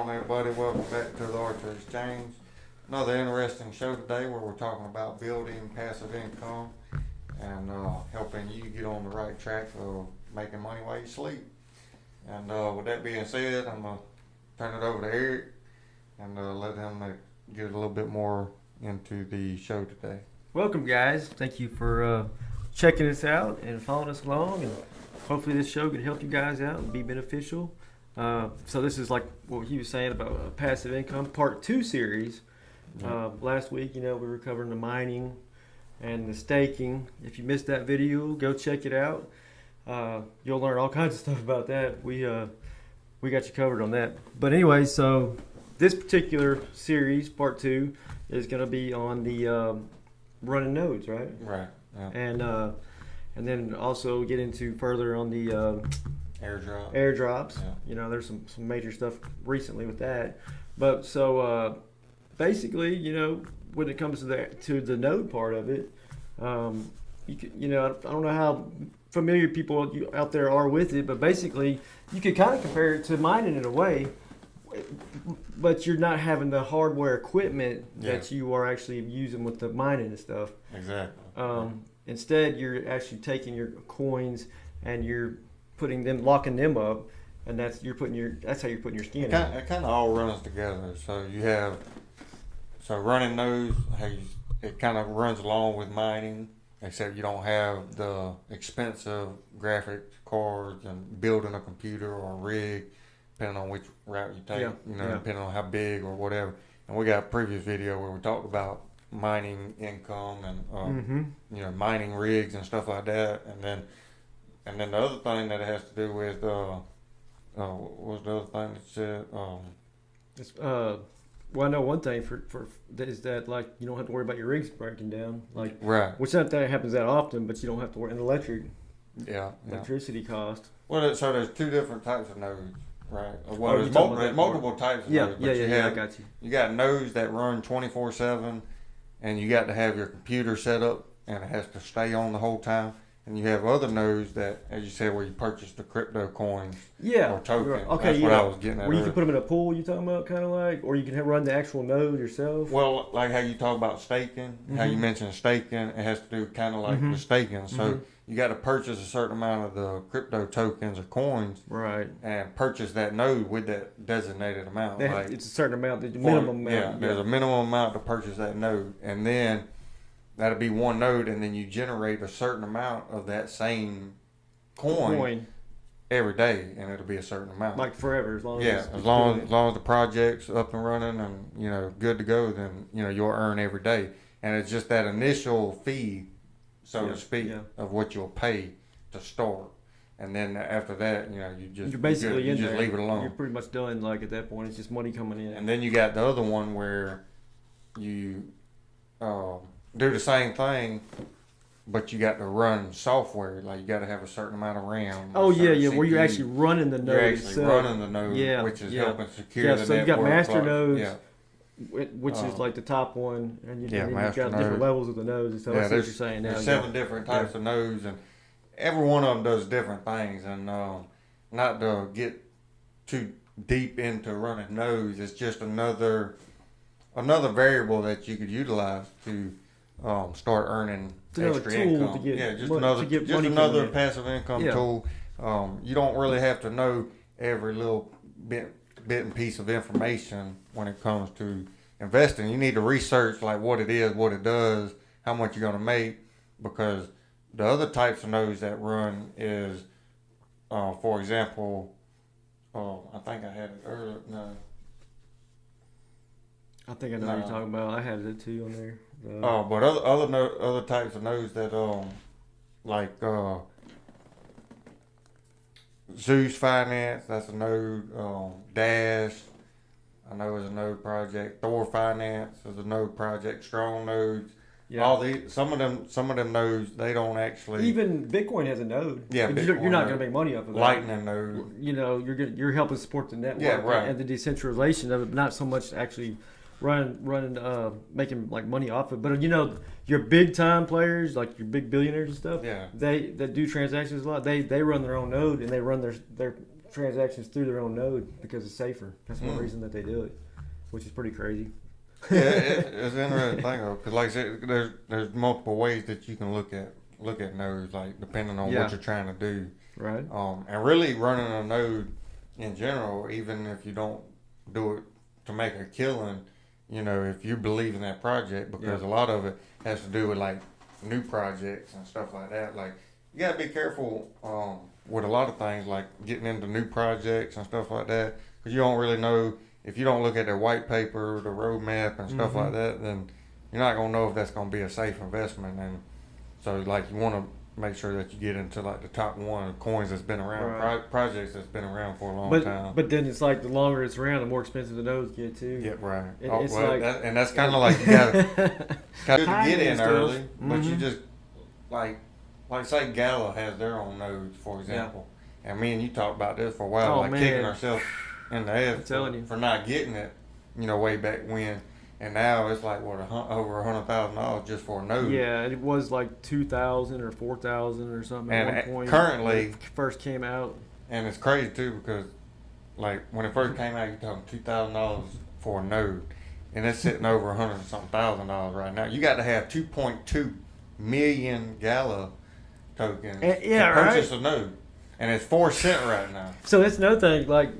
on, everybody? Welcome back to the Archer Exchange. Another interesting show today where we're talking about building passive income and helping you get on the right track of making money while you sleep. And with that being said, I'm going to turn it over to Eric and let him get a little bit more into the show today. Welcome, guys. Thank you for checking us out and following us along. And hopefully this show can help you guys out and be beneficial. So this is like what he was saying about passive income, part 2 series. Last week, we were covering the mining and the staking. If you missed that video, go check it out. You'll learn all kinds of stuff about that. We got you covered on that. But anyway, so this particular series, part 2, is going to be on the running nodes, right? Right. Yeah. And then also get into further on the airdrops. Yeah. There's some major stuff recently with that. But so basically, when it comes to the node part of it, I don't know how familiar people out there are with it, but basically you could kind of compare it to mining in a way, but you're not having the hardware equipment that you are actually using with the mining and stuff. Exactly. Instead, you're actually taking your coins and you're locking them up, and that's how you're putting your skin in. It kind of all runs together. So you have running nodes, it kind of runs along with mining, except you don't have the expensive graphics cards and building a computer or a rig, depending on which route you take, depending on how big or whatever. And we got a previous video where we talked about mining income and mining rigs and stuff like that. And then the other thing that it has to do with what was the other thing that said? Well, I know one thing for is that, like, you don't have to worry about your rigs breaking down, like, right? Which not that happens that often, but you don't have to worry in electricity cost. Well, so there's two different types of nodes, right? Well, there's multiple types of nodes. I got you. You got nodes that run 24/7, and you got to have your computer set up, and it has to stay on the whole time. And you have other nodes that, as you said, where you purchase the crypto coins or tokens. Right. Okay, that's what I was getting at. Where you can put them in a pool, you talking about, kind of like, or you can run the actual node yourself. Well, like how you talk about staking, how you mentioned staking, it has to do kind of like the staking. So you got to purchase a certain amount of the crypto tokens or coins, right? And purchase that node with that designated amount. It's a certain amount, the minimum amount. There's a minimum amount to purchase that node, and then that'll be one node, and then you generate a certain amount of that same coin every day, and it'll be a certain amount. Like forever, as long as the project's up and running and good to go, then you'll earn every day, and it's just that initial fee, so to speak, of what you'll pay to start, and then after that, you just leave it alone. You're pretty much done. Like at that point, it's just money coming in. And then you got the other one where you do the same thing, but you got to run software. Like you got to have a certain amount of RAM. Oh yeah, where you're actually running the node. You're actually running the node, which is helping secure the network. So you got master nodes, which is like the top one, and you've got different levels of the nodes. So that's what you're saying now. There's 7 different types of nodes, and every one of them does different things. And not to get too deep into running nodes, it's just another variable that you could utilize to start earning extra income. Just another passive income tool. You don't really have to know every little bit and piece of information when it comes to investing. You need to research like what it is, what it does, how much you're going to make, because the other types of nodes that run is, for example, I think I had it earlier. No. I think I know what you're talking about. I had it too on there. But other types of nodes that like Zeus Finance, that's a node. Dash, I know is a node project. Thor Finance is a node project. Strong nodes. Yeah. All some of them nodes, they don't actually. Even Bitcoin has a node. Yeah, you're not going to make money off of that. Lightning node. You're helping support the network and the decentralization of it, not so much actually making like money off it. But your big time players, like your big billionaires and stuff, that do transactions a lot. They run their own node and they run their transactions through their own node because it's safer. That's one Mm. reason that they do it, which is pretty crazy. Yeah, it's an interesting thing though, because like I said, there's multiple ways that you can look at nodes, like depending on Yeah. what you're trying to do. Right. And really running a node in general, even if you don't do it to make a killing, you know, if you believe in that project, because a lot of it has to do with like new projects and stuff like that. Like you gotta be careful with a lot of things, like getting into new projects and stuff like that, because you don't really know. If you don't look at their white paper, the roadmap and stuff like that, then you're not gonna know if that's gonna be a safe investment. And so, like, you want to make sure that you get into like the top one of coins that's been around, Right. projects that's been around for a long time. But then it's like the longer it's around, the more expensive the nodes get too. Yeah, right. It's like, and that's kind of like you gotta get in stuff. early, but you Mhm. just like say Gala has their own nodes, for example. And me and you talked about this for a while, Oh, like man. kicking ourselves in the head I'm telling you. for not getting it, you know, way back when. And now it's like what over $100,000 just for a node. Yeah, it was like 2,000 or 4,000 or something And at one point. currently- when it first came out. And it's crazy too because, like, when it first came out, you're talking $2,000 for a node, and it's sitting over $100,000 right now. You got to have 2.2 million Gala tokens Yeah, to purchase a node, and it's 4 cents right now. So that's another thing, like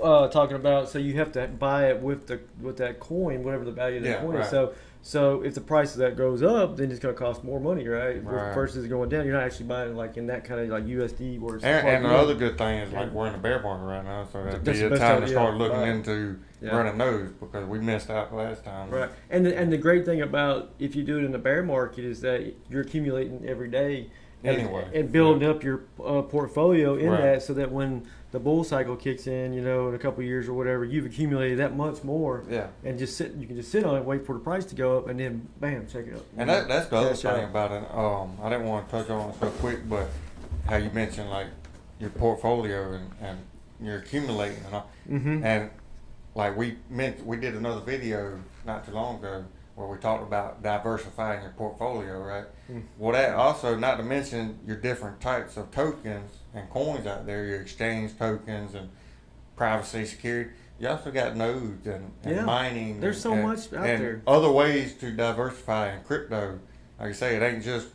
talking about. So you have to buy it with that coin, whatever the value of the Yeah, coin right. is. So if the price of that goes up, then it's going to cost more money, right? Right. Versus going down, you're not actually buying like in that kind of like USD where it's And the plugged in. other good thing is like we're in a bear market right now, so that'd be That's the a best time time, to yeah, start looking right. into Yeah. running nodes because we missed out last time. Right, and the great thing about if you do it in the bear market is that you're accumulating every day, Anyway, and building up your portfolio in Right. that, so that when the bull cycle kicks in, you know, in a couple of years or whatever, you've accumulated that much more, Yeah. and you can just sit on it, wait for the price to go up, and then bam, check it out. And that's the other Cash thing out. about it. I didn't want to touch on it so quick, but how you mentioned like your portfolio and you're accumulating and all. Mm-hmm. And like we did another video not too long ago where we talked about diversifying your portfolio, right? Mm. Well, that also, not to mention your different types of tokens and coins out there, your exchange tokens and privacy security. You also got nodes and Yeah. mining. There's so much out and there. other ways to diversify in crypto. Like I say, it ain't just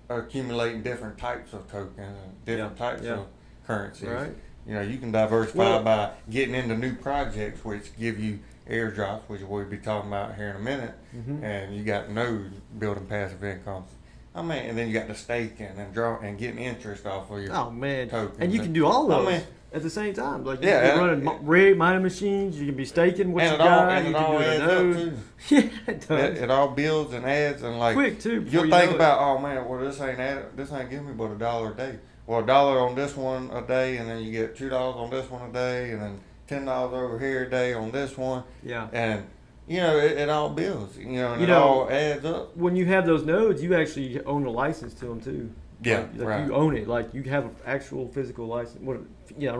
accumulating different types of tokens and different types yeah. of currencies. Right. You know, you can diversify Well- by getting into new projects, which give you airdrops, which we'll be talking about here in a minute, Mhm. and you got nodes building passive incomes. I mean, and then you got the staking and getting interest off of your Oh man, tokens. and you can do all I those mean- at the same time. Like Yeah, you can and- be running mining machines. You can be staking what and you it all got. and You it can all do a adds up node. too. Yeah, it does. It all builds and adds and like Quick too. before you'll you think know it. about, oh man, well this ain't giving me but $1 a day. Well, $1 on this one a day, and then you get $2 on this one a day, and then $10 over here a day on this one, Yeah. and you know it all builds, you know, and You it know, all adds up. When you have those nodes, you actually own a license to them too. Yeah, like right. You own it. Like you have an actual physical license. I don't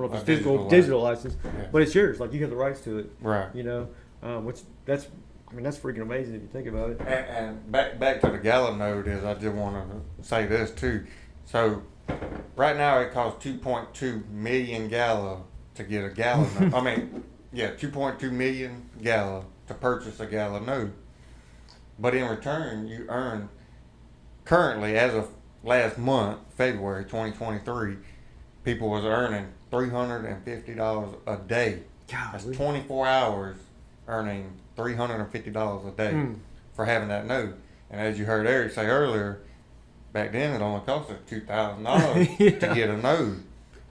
know if A it's physical, digital digital license, Yeah. but it's yours. Like you have the rights to it. Right. You know, which that's freaking amazing if you think about it. And back to the Gala node is I just wanted to say this too. So right now it costs 2.2 million Gala to get a Gala node. I mean, yeah, 2.2 million Gala to purchase a Gala node. But in return, you earn currently, as of last month, February 2023, people was earning $350 a day. That's Golly. 24 hours earning $350 a day Mm. for having that node. And as you heard Eric say earlier, back then it only cost us $2,000 Yeah. to get a node.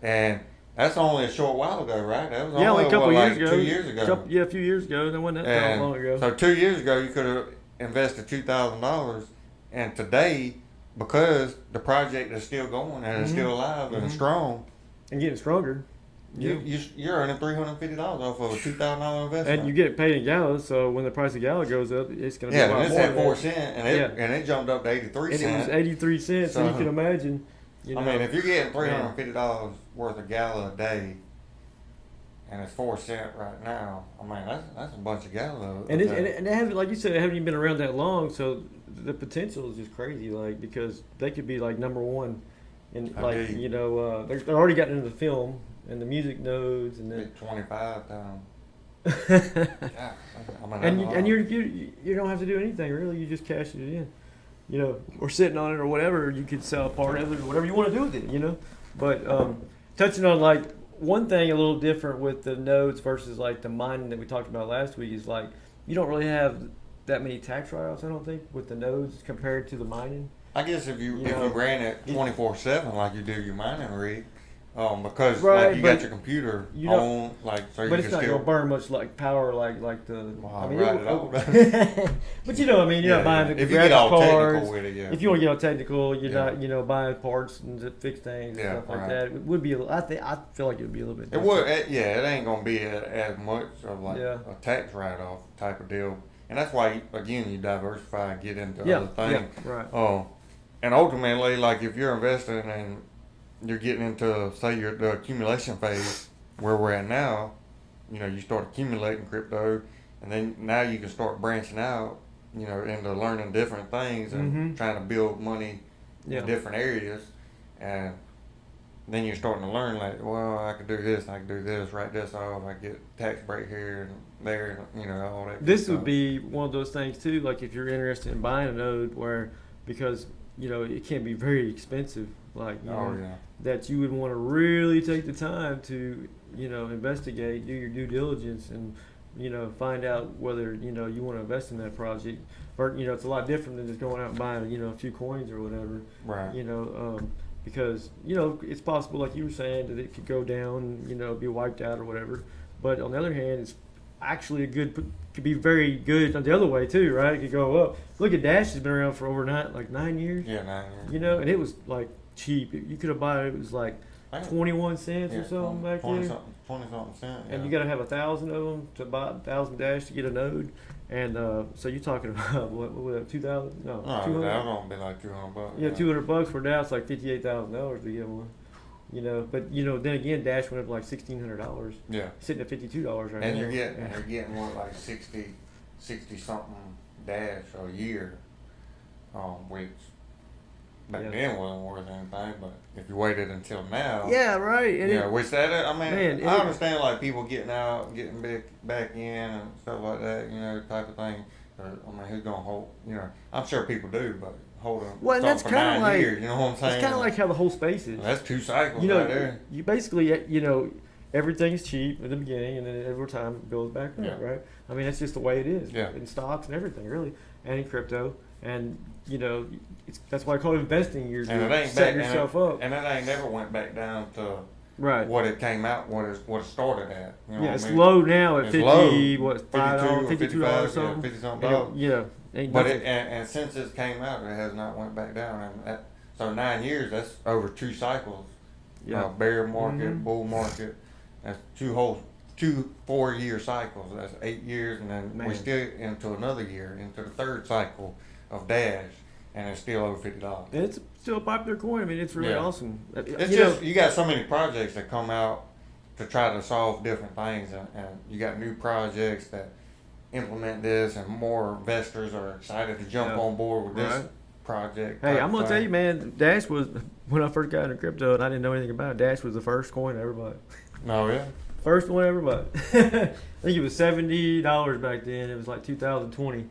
And that's only a short while ago, right? That was Yeah, only a couple what, years like ago. 2 years ago. A few years ago. That wasn't that And long ago. so 2 years ago you could have invested $2,000, and today, because the project is still going and it's still alive and strong, And getting stronger. you're earning $350 off of a $2,000 investment. And you get paid in gallons, so when the price of gallon goes up, it's going to be a Yeah, lot and it's more. at than 4 that. cents, Yeah. and it jumped up to 83 And it was cents. 83 cents, so you So- can imagine. You know, I mean, if you're getting $350 worth of gallon a day, and it's 4 cents right now, I mean that's a bunch of gallon. and they haven't, like you said, they haven't even been around that long, so the potential is just crazy. Like because they could be like number one, and like Indeed. you know, they're already gotten into the film and the music nodes, and then 25 times. Yeah, I mean, and you don't have to do anything really. You just cash it in, or sitting on it or whatever. You could sell a part of it or whatever you want to do with it, But touching on like one thing a little different with the nodes versus like the mining that we talked about last week is like you don't really have that many tax write-offs. I don't think with the nodes compared to the mining. I guess if you ran it 24/7 like you do your mining rig, because Right, like you got your computer on, like so you But can it's not still gonna burn much like power like the. Well, it right will- it all. but you're not buying the if you get all graphics technical cards. with it, yeah. If you want to get all technical, you're Yeah. not buying parts and to fix things and Yeah, stuff like right. that. It would be. I feel like it would be a little bit. It different. would, it ain't gonna be as much of like Yeah. a tax write-off type of deal, and that's why again you diversify, and get into Yeah, other things. yeah, right. And ultimately, like if you're investing and you're getting into say the accumulation phase where we're at now, you start accumulating crypto, and then now you can start branching out, into learning different things and trying to build money Yeah. in different areas, and then you're starting to learn like, well, I could do this, I could do this, write this off, I get tax break here and there, all that. This good would stuff. be one of those things too. Like if you're interested in buying a node, where because it can be very expensive. Like that you would want to really take the time to investigate, do your due diligence, and find out whether you want to invest in that project. Or it's a lot different than just going out and buying a few coins or whatever. Right. Because it's possible, like you were saying, that it could go down, be wiped out or whatever. But on the other hand, it's actually could be very good on the other way too, right? It could go up. Look at Dash has been around for over 9 years. Yeah, 9 years. And it was like cheap. You could have bought it. It was like 21 cents or something back 20 there. 20-something cents. And you got to have 1,000 of them to buy 1,000 Dash to get a node. And so you're talking about what 2,000? No, No, 200. that don't be like $200. Yeah, $200 for now. It's like $58,000 to get one. But then again, Dash went up to like $1,600. Yeah. Sitting at $52 right And now. you're getting what, like 60 something Dash a year, which back then wasn't worth anything. But if you waited until now, Yeah, right. And which that I mean, Man, I understand like people getting out, getting back in and stuff like that, type of thing. I mean, who's gonna hold? I'm sure people do, but hold them. Well, and that's for kind of 9 like years, you know what I'm saying? It's kind of like how the whole space is. That's 2 cycles right there. You basically, everything's cheap at the beginning, and then over time it goes back up, Yeah. right? I mean, that's just the way it is Yeah. in stocks and everything, really, and in crypto. And that's why I call it investing. You're And it ain't setting back, yourself and up. and it ain't never went back down to Right. what it came out, what it started at. You know Yeah, what it's I mean? low now at It's 50, low. what, $5, 52 $55, or something. 50 something dollars. Ain't But nothing. and since it came out, it has not went back down. And so 9 years, that's over 2 cycles. Yeah. Bear market, Mhm. bull market. That's 2 4-year cycles. That's 8 years, and then Man. we're still into another year, into the 3rd cycle of Dash, and it's still over $50. And it's still a popular coin. I mean, it's really Yeah. awesome. It's just you got so many projects that come out to try to solve different things, and you got new projects that implement this, and more investors are excited to jump on board with this Right. project. Hey, type I'm gonna thing. tell you, man. Dash was when I first got into crypto, and I didn't know anything about it. Dash was the first coin I ever bought. No, yeah. First one I ever bought. I think it was $70 back then. It was like 2020,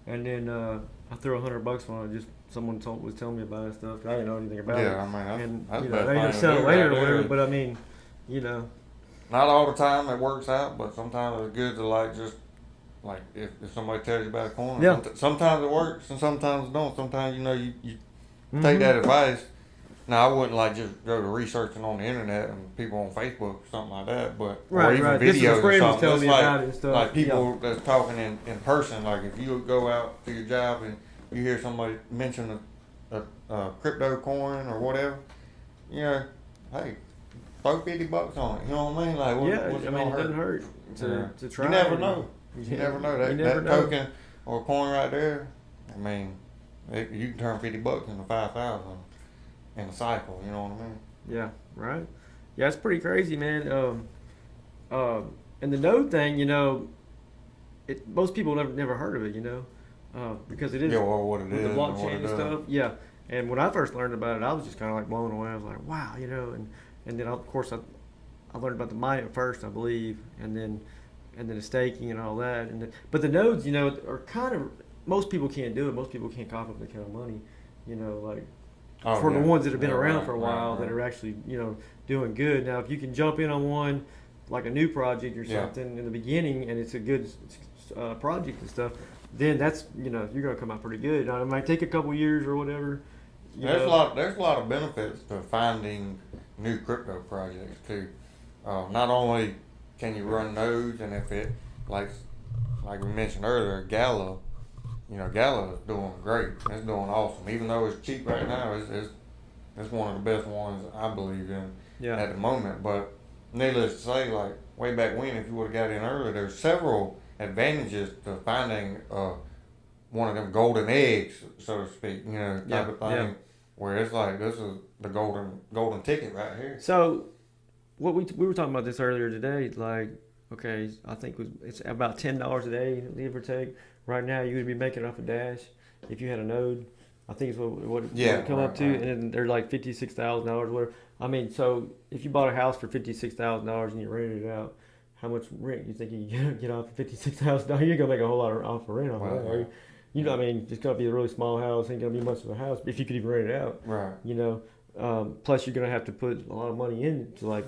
and then I threw $100 on it. Just someone was telling me about it and stuff. I didn't know anything about it. Yeah, I mean, And that's they the best ended up thing to selling do later right or whatever. there. But I mean, Not all the time it works out, but sometimes it's good to like just like if somebody tells you about a coin. Yeah. Sometimes it works and sometimes it don't. Sometimes you Mhm. take that advice. Now I wouldn't like just go to researching on the internet and people on Facebook or something like that, but or Right, even right. This is a videos or friend was something. telling It's me like, about it and stuff. like people that's talking in person. Like if you go out to your job and you hear somebody mention a crypto coin or whatever, hey, throw $50 on it. You know what I mean? Like what's Yeah, it I mean, gonna it doesn't hurt Yeah. to try. You never know. You Yeah, never know that you never that know. token or coin right there. I mean, you can turn $50 into 5,000 in a cycle. You know what I mean? Yeah, right. Yeah, it's pretty crazy, man. And the node thing, most people never heard of it, because it is Yeah, well, what it with is the and what blockchain it and does. stuff. Yeah, and when I first learned about it, I was just kind of like blown away. I was like, wow, and then of course I learned about the mining first, I believe, and then the staking and all that. But the nodes, are kind of, most people can't do it. Most people can't cough up that kind of money, like for the ones that have been around for a while that are actually, doing good. Now, if you can jump in on one, like a new project or something in the beginning, and it's a good project and stuff, then that's, you're going to come out pretty good. Now, it might take a couple years or whatever. There's a lot of benefits to finding new crypto projects too. Not only can you run nodes, and if it like we mentioned earlier, Gala is doing great. It's doing awesome. Even though it's cheap right now, it's one of the best ones I believe in at the moment. But needless to say, like way back when, if you would have got in earlier, there's several advantages to finding one of them golden eggs, so to speak, type of thing, where it's like, this is the golden ticket right here. So, what we were talking about this earlier today, like, okay, I think it's about $10 a day, give or take. Right now, you would be making off a Dash if you had a node. I think it's what it come up to, and then they're like $56,000 or whatever. I mean, so if you bought a house for $56,000 and you rented it out, how much rent you think you can get off of $56,000? You're gonna make a whole lot off of rent off of that. I mean, it's gonna be a really small house. Ain't gonna be much of a house, if you could even rent it out. Right. Plus, you're gonna have to put a lot of money in to like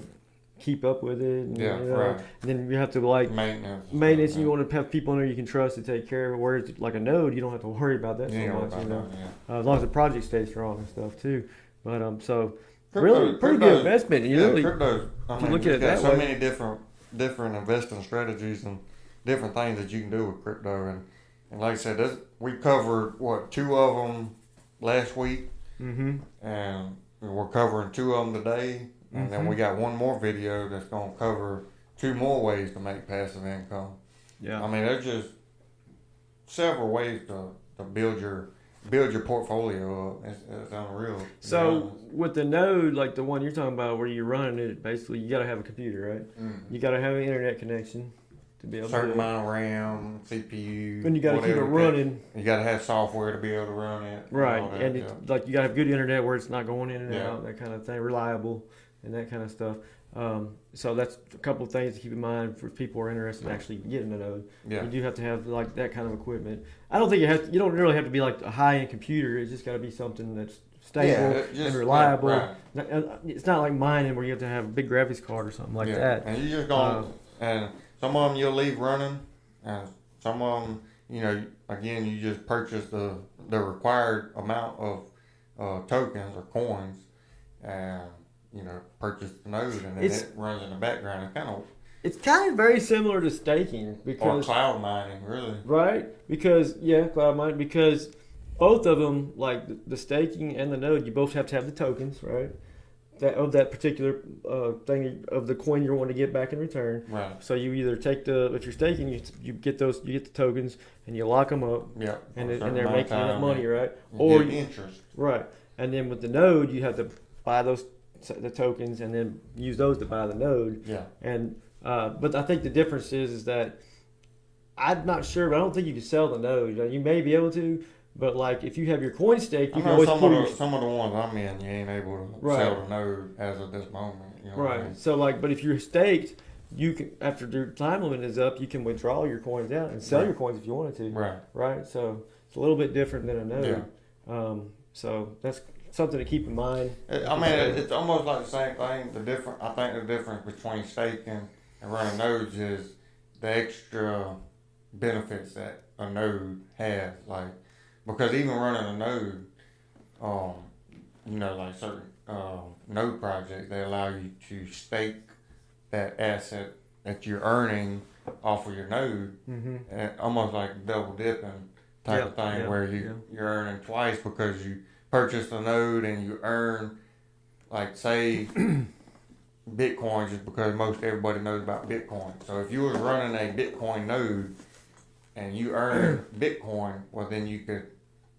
keep up with it. And, and then you have to like maintenance. You want to have people in there you can trust to take care of it. Whereas like a node, you don't have to worry about that so much. As long as the project stays strong and stuff too. But so really pretty good investment. Crypto. I mean, look at it that so way. Many different investing strategies and different things that you can do with crypto. And like I said, we covered two of them last week, and we're covering two of them today. And then we got one more video that's going to cover two more ways to make passive income. Yeah. I mean, there's just several ways to build your portfolio up. It's unreal. So with the node, like the one you're talking about where you're running it, basically you got to have a computer, right? Mm-hmm. You got to have an internet connection to be able certain amount of RAM, CPU. And you got to keep it running. You got to have software to be able to run it. Right. And you got to have good internet where it's not going in and out, that kind of thing, reliable. And that kind of stuff. So that's a couple of things to keep in mind for people who are interested in actually getting a node. Yeah. You do have to have like that kind of equipment. I don't think you don't really have to be like a high-end computer. It's just got to be something that's stable and reliable. It's not like mining where you have to have a big graphics card or something like that. And you just go and some of them you'll leave running, and some of them, again, you just purchase the required amount of tokens or coins, and purchase the node, and then it runs in the background. It's kind of very similar to staking or cloud mining, really. Right? Because cloud mining, because both of them, like the staking and the node, you both have to have the tokens, right? That particular thing of the coin you want to get back in return. Right. So you either take if you're staking, you get the tokens and you lock them up. Yeah. And they're making enough money, right? Or interest. Right. And then with the node, you have to buy the tokens and then use those to buy the node. Yeah. And but I think the difference is that I'm not sure, but I don't think you can sell the node. You may be able to, but like if you have your coin stake, you can always some of the ones I'm in, you ain't able to sell the node as of this moment. Right. I mean? So like, but if you're staked, you can, after your time limit is up, you can withdraw your coins out and sell your coins if you wanted to. Right. Right. So it's a little bit different than a node. Yeah. So that's something to keep in mind. I mean, it's almost like the same thing. I think the difference between staking and running nodes is the extra benefits that a node has. Like, because even running a node, like certain node projects, they allow you to stake that asset that you're earning off of your node, and almost like double dipping type of thing, where you're earning twice because you purchase the node and you earn, like, say, Bitcoin, just because most everybody knows about Bitcoin. So if you was running a Bitcoin node and you earn Bitcoin, well, then you could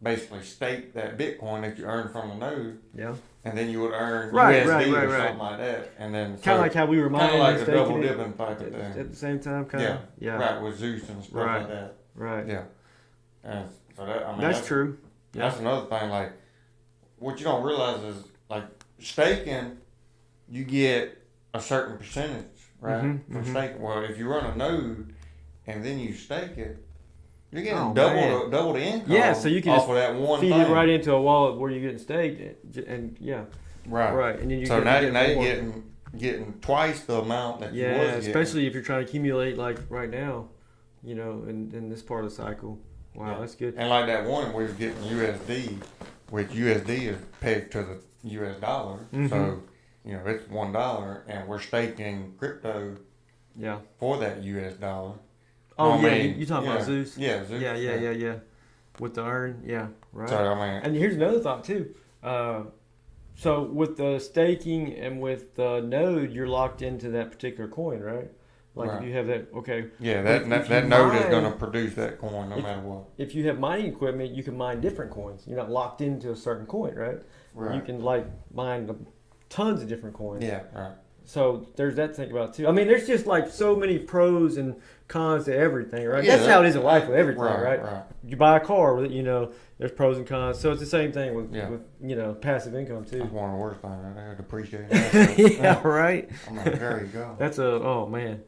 basically stake that Bitcoin that you earned from the node. Yeah. And then you would earn USD or something like that. And then kind of like how we were mining, kind of like the double dipping type of thing. At the same time, kind of. Yeah. Right, with Zeus and stuff like that. Right. Yeah. And so that's true. That's another thing. Like, what you don't realize is, like, staking, you get a certain percentage, right? Mm-hmm, For staking. Well, if you run a node and then you stake it, you're getting man. double the income. Yeah, so you can off just of that one feed thing. it right into a wallet where you're getting staked, and yeah, Right. and then you So get now more. you're getting twice the amount that you was getting. Especially if you're trying to accumulate like right now, in this part of the cycle. Wow, that's good. And like that one, we were getting USD, which USD is pegged to the US dollar. Mm-hmm. So, it's $1 and we're staking crypto for that US dollar. Oh, you talking about Zeus? Yeah, Zeus. Yeah. With the earn, right. So, and here's another thought too. So with the staking and with the node, you're locked into that particular coin, right? Like if you have that, okay. Yeah, that node is going to produce that coin no matter what. If you have mining equipment, you can mine different coins. You're not locked into a certain coin, right? Right. You can mine tons of different coins. Yeah, right. So there's that to think about too. I mean, there's just like so many pros and cons to everything, right? Yeah, that's how it is in life with everything, right? You buy a car, there's pros and cons. So it's the same thing with passive income too. That's one of the worst things right there, depreciating. Yeah, right. I'm like, there you go. That's oh man.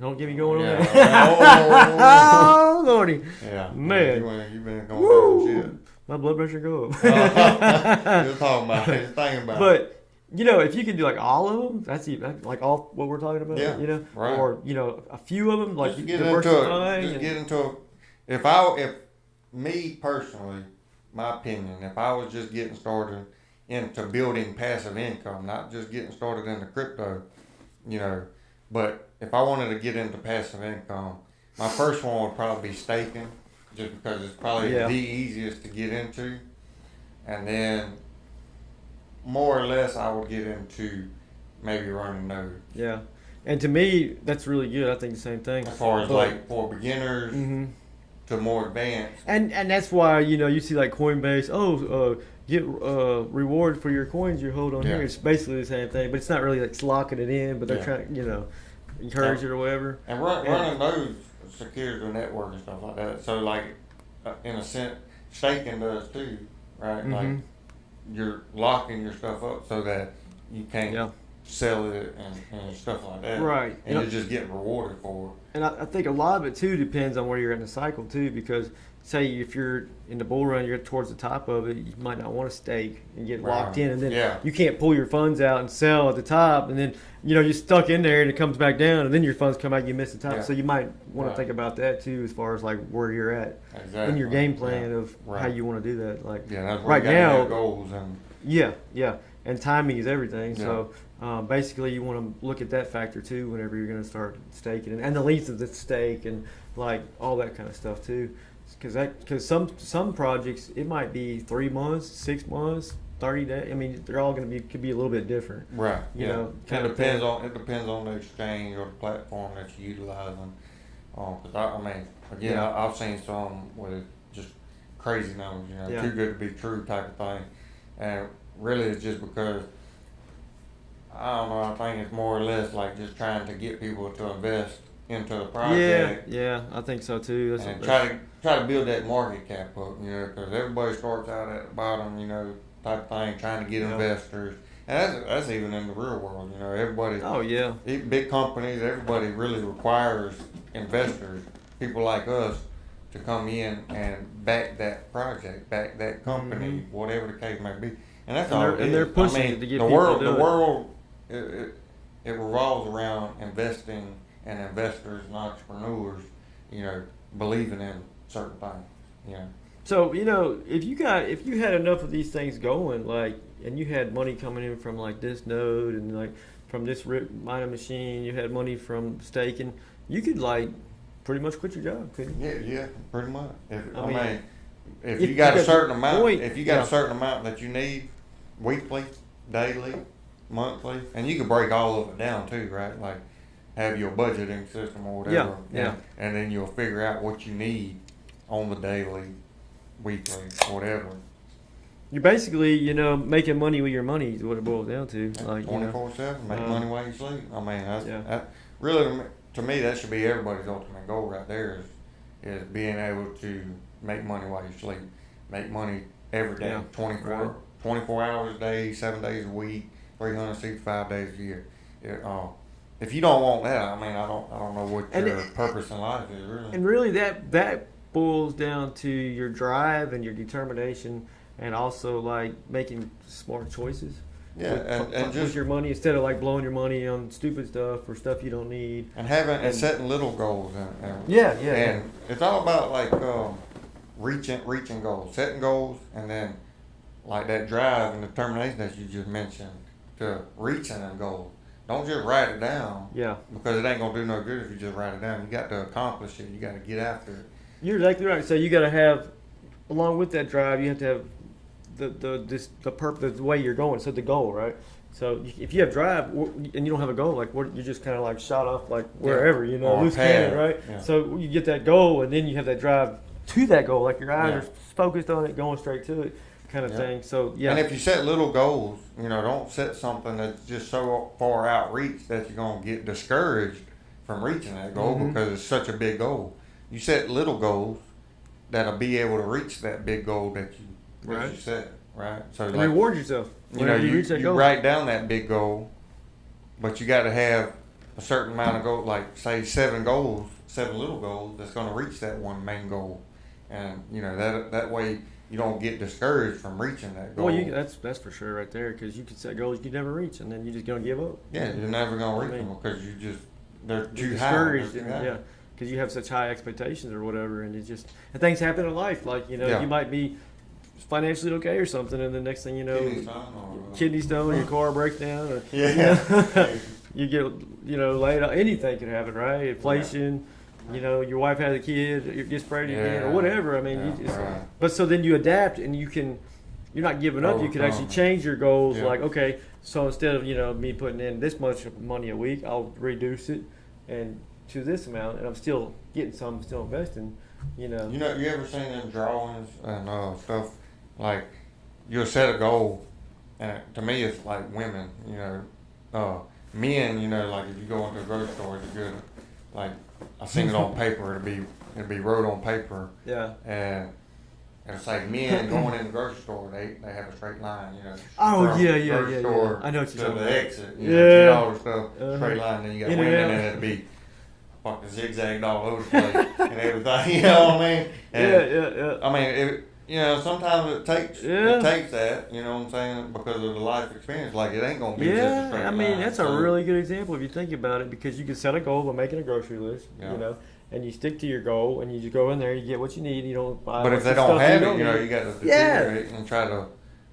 Don't get me going on Yeah. that. Oh, Lordy. Yeah. Man. You've been going through some shit. My blood pressure go up. Just talking about it. Just thinking about it. But, if you could do like all of them, that's like all what we're talking about, right. Or, a few of them, like just get into if me personally, my opinion, if I was just getting started into building passive income, not just getting started into crypto, but if I wanted to get into passive income, my first one would probably be staking, just because it's probably the easiest to get into. And then, more or less, I would get into maybe running nodes. Yeah. And to me, that's really good. I think the same thing. As far as for beginners to more advanced. And that's why, you see like Coinbase, get reward for your coins you hold on here. It's basically the same thing, but it's not really like locking it in, but they're trying, encourage it or whatever. And running nodes secures the network and stuff like that. So in a sense, staking does too, right? Mm-hmm. Like you're locking your stuff up so that you can't sell it and stuff like that. Right. And you're just getting rewarded for it. And I think a lot of it too depends on where you're in the cycle too, because say if you're in the bull run, you're towards the top of it, you might not want to stake and get locked in, and then you can't pull your funds out and sell at the top, and then you're stuck in there and it comes back down, and then your funds come out, you miss the top. So you might want to think about that too, as far as like where you're at in your game plan of how you want to do that. Like that's right now, goals and and timing is everything. So basically, you want to look at that factor too whenever you're going to start staking, and the length of the stake and like all that kind of stuff too. Because some projects it might be 3 months, 6 months, 30 days. I mean, they're all could be a little bit different. Right. It depends on the exchange or the platform that you're utilizing. I've seen some with just crazy numbers. Too good to be true type of thing, and really it's just because I don't know. I think it's more or less like just trying to get people to invest into the project. Yeah, I think so too. Try to build that market cap up, because everybody starts out at the bottom, type of thing, trying to get investors, and that's even in the real world, everybody. Oh yeah. Big companies, everybody really requires investors, people like us, to come in and back that project, back that company, whatever the case may be, and that's all. And they're pushing it to get the people world. to do The world, it revolves around investing and investors and entrepreneurs, believing in certain things, So if you had enough of these things going, like, and you had money coming in from like this node and like from this mining machine, you had money from staking, you could like pretty much quit your job, couldn't you? Yeah, pretty much. If you got a certain amount, a certain amount that you need weekly, daily, monthly, and you can break all of it down too, right? Like have your budgeting system or whatever. And then you'll figure out what you need on the daily, weekly, whatever. You're basically, making money with your money is what it boils down to. Like 24/7, make money while you sleep. I mean, that really, to me, that should be everybody's ultimate goal right there is being able to make money while you sleep. Make money every day, 24 hours a day, 7 days a week, 365 days a year. if you don't want that, I mean, I don't know what And your purpose in life is really. And really, that boils down to your drive and your determination, and also like making smart choices. Yeah, and with just your money, instead of like blowing your money on stupid stuff or stuff you don't need. and having and setting little goals and Yeah. and it's all about like reaching goals, setting goals, and then like that drive and determination that you just mentioned to reaching a goal. Don't just write it down. Yeah. Because it ain't gonna do no good if you just write it down. You got to accomplish it. You got to get after it. You're exactly right. So you got to have, along with that drive, you have to have the purpose, the way you're going. So the goal, right? So if you have drive and you don't have a goal, like you're just kind of like shot off like wherever, you know, Or loose cannon, right? Yeah. So you get that goal, and then you have that drive to that goal, like your eyes are focused on it, going straight to it, kind of thing. So yeah. And if you set little goals, don't set something that's just so far outreach that you're gonna get discouraged from reaching that goal because it's such a big goal. You set little goals that'll be able to reach that big goal that you set, right? So and reward yourself. You reach that goal. write down that big goal, but you got to have a certain amount of goals, like say 7 little goals that's going to reach that one main goal, and that way you don't get discouraged from reaching that goal. Well, that's for sure right there, because you can set goals you never reach, and then you're just going to give up. Yeah, you're never going to reach them because they're too discouraged. high. Yeah, because you have such high expectations or whatever, and and things happen in life. Like you might be financially okay or something, and the next thing you know, kidney stone, your car breaks down, or you get laid off. Anything could happen, right? Inflation. Your wife has a kid, you get pregnant again, or whatever. I mean, but so then you adapt, and you're not giving up. You can actually change your goals. Like, okay, so instead of me putting in this much money a week, I'll reduce it and to this amount, and I'm still getting some, I'm still investing. You ever seen them drawings and stuff? Like, you'll set a goal, and to me, it's like women. Men. Like if you go into a grocery store, it's good. Like I seen it on paper. It'll be wrote on paper. Yeah. And it's like men going in the grocery store. They have a straight line. Oh from yeah. Store I know what you're talking to about. the exit. Yeah. $2 stuff, straight line. Then you got women, and it'll be fucking zigzagged all over the place and everything. You know what I mean? And, Yeah. I mean, sometimes it takes that, you know what I'm saying, because of the life experience. Like, it ain't going to be just a straight line. That's a really good example if you think about it, because you can set a goal by making a grocery list, and you stick to your goal, and you just go in there, you get what you need, and you don't buy. But if they don't have it, you got to deteriorate and try to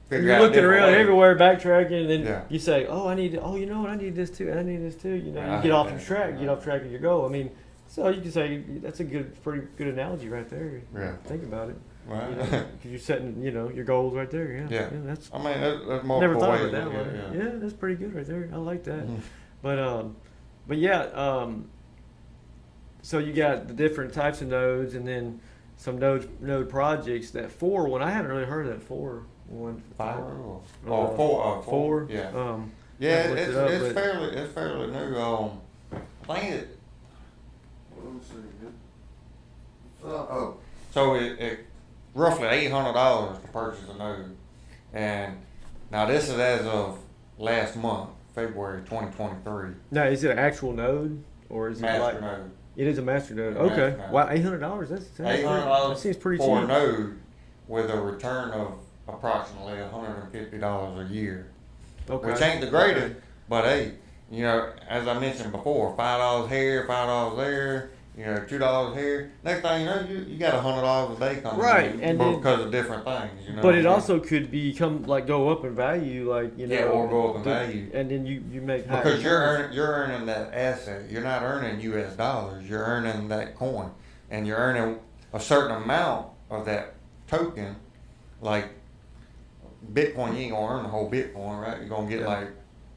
figure out. You're looking around everywhere, backtracking, and then you say, I need this too, and I need this too. You get off your track, get off track of your goal. I mean, so you can say that's a pretty good analogy right there. Yeah. Think about it. Right. Because you're setting, your goals right there. Yeah. That's. I mean, that's more. Never thought of it that way. Yeah, that's pretty good right there. I like that. Mm-hmm. But yeah. So you got the different types of nodes, and then some node projects. That 4 one, I hadn't really heard of that 4 one. 5 or 4. Yeah. It's fairly new. I think it. So it roughly $800 to purchase a node, and now this is as of last month, February 2023. Now, is it an actual node, or is it master node? It is a master node. Okay. Node. Wow, $800. That seems pretty cheap for a node with a return of approximately $150 a year. Okay. Which ain't the greatest, but hey, as I mentioned before, $5 here, $5 there. $2 here. Next thing you know, you got $100 a day coming in, because of different things. But it also could go up in value, or go up in value, and then you make because you're earning that asset. You're not earning U.S. dollars. You're earning that coin, and you're earning a certain amount of that token. Like Bitcoin, you ain't gonna earn the whole Bitcoin, right? You're gonna get like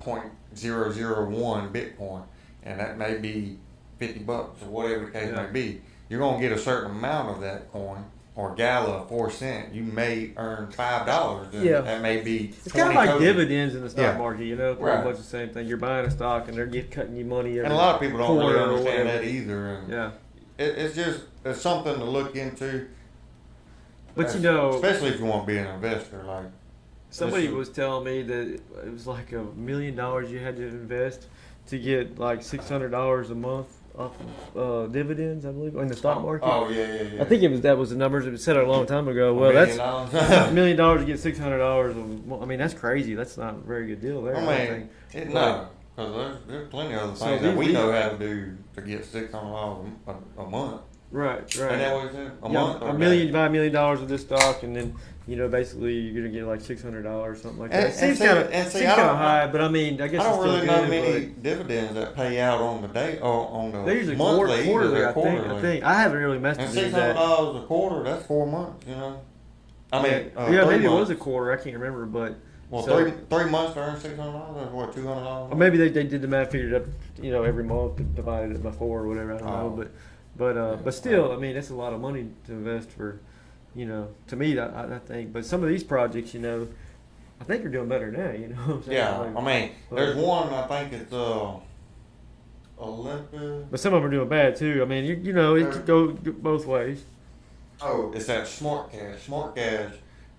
0.001 Bitcoin, and that may be $50 or whatever the case may be. You're gonna get a certain amount of that coin, or gala 4 cents. You may earn $5. That may be. It's kind of like dividends in the stock market. Pretty much the same thing. You're buying a stock, and they're cutting you money every. And a lot of people don't really understand that either. And it's something to look into. But especially if you want to be an investor, somebody was telling me that it was like $1 million you had to invest to get like $600 a month off of dividends, I believe, in the stock market. Oh yeah. I think that was the numbers. It was said a long time ago. Well, that's $1 million to get $600. I mean, that's crazy. That's not a very good deal there. I mean, no, because there's plenty of other things that we know how to do to get $600 a month. Right. Is that what you said? A month? Buy $1 million of this stock, and then basically you're gonna get like $600, something like that. It seems kind of high, but I mean, I guess I don't really know good, many dividends that pay out on the day or on the they're usually monthly. quarterly, I think. I haven't really messed with that. $600 a quarter, that's 4 months, I mean, maybe it was a quarter. I can't remember, but. Well, so, 3 months to earn $600, that's what, $200? Or maybe they did the math, figured it up, every month, divided it by 4 or whatever. I don't know, but still, I mean, that's a lot of money to invest for, to me, I think. But some of these projects, I think are doing better now. Yeah, like, I mean, there's one, I think it's Olympus. But some of them are doing bad too. I mean, it could go both ways. Oh, it's that Smart Cash. Smart Cash,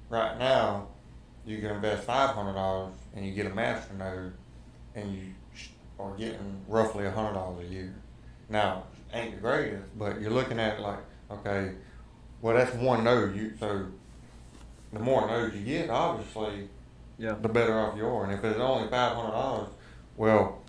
right now, you can invest $500 and you get a master node, and you are getting roughly $100 a year. Now, ain't the greatest, but you're looking at it like, okay, well that's one node. So the more nodes you get, obviously, the better off you are. And if it's only $500, well,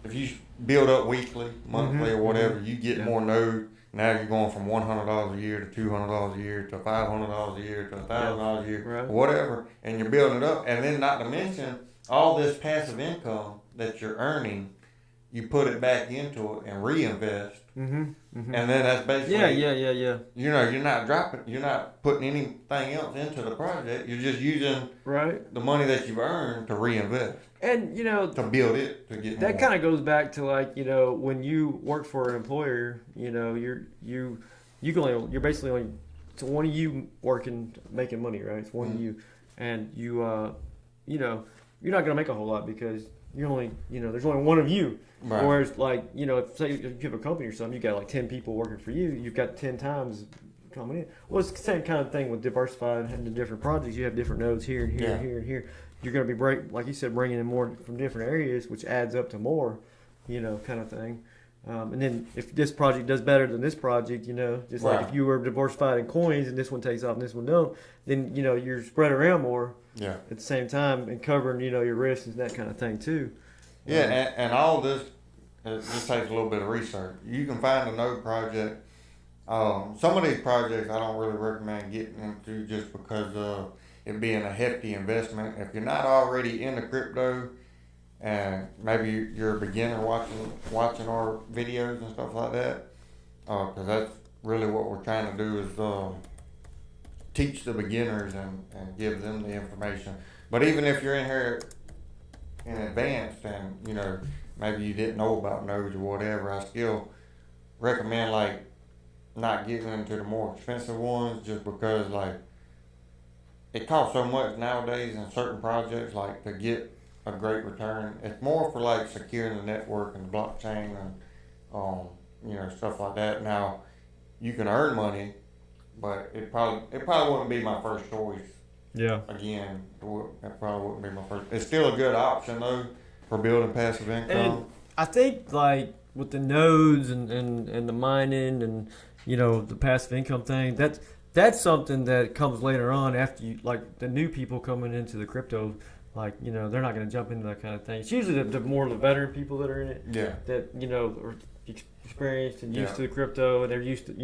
if you build up weekly, monthly, or whatever, you get more nodes. Now you're going from $100 a year to $200 a year to $500 a year to $1,000 a year, whatever, and you're building it up. And then not to mention all this passive income that you're earning, you put it back into it and reinvest, and then that's basically you're not dropping, you're not putting anything else into the project. You're just using the money that you've earned to reinvest. And to build it to get that kind of goes back to like when you work for an employer, you're basically only it's one of you working making money, right? It's one of you, and you're not gonna make a whole lot because you're only there's only one of you. Right. Whereas like if say you have a company or something, you got like 10 people working for you, you've got 10 times coming in. Well, it's the same kind of thing with diversifying into different projects. You have different nodes here and here and here and here. You're going to be like you said, bringing in more from different areas, which adds up to more, kind of thing. And then if this project does better than this project, just like if you were diversified in coins and this one takes off and this one don't, then you're spread around more. Yeah. At the same time and covering your risks and that kind of thing too. Yeah, and all this it just takes a little bit of research. You can find a node project. Some of these projects I don't really recommend getting into just because of it being a hefty investment. If you're not already into crypto, and maybe you're a beginner watching our videos and stuff like that, because that's really what we're trying to do is teach the beginners and give them the information. But even if you're in here in advanced and maybe you didn't know about nodes or whatever, I still recommend like not getting into the more expensive ones just because like it costs so much nowadays in certain projects like to get a great return. It's more for like securing the network and the blockchain and stuff like that. Now you can earn money, but it probably wouldn't be my first choice. Yeah. Again, that probably wouldn't be my first. It's still a good option though for building passive income. And I think like with the nodes and the mining and the passive income thing, that's something that comes later on after you like the new people coming into the crypto. Like they're not going to jump into that kind of thing. It's usually the more the veteran people that are in it. Yeah. That are experienced and used to the crypto, and they're used to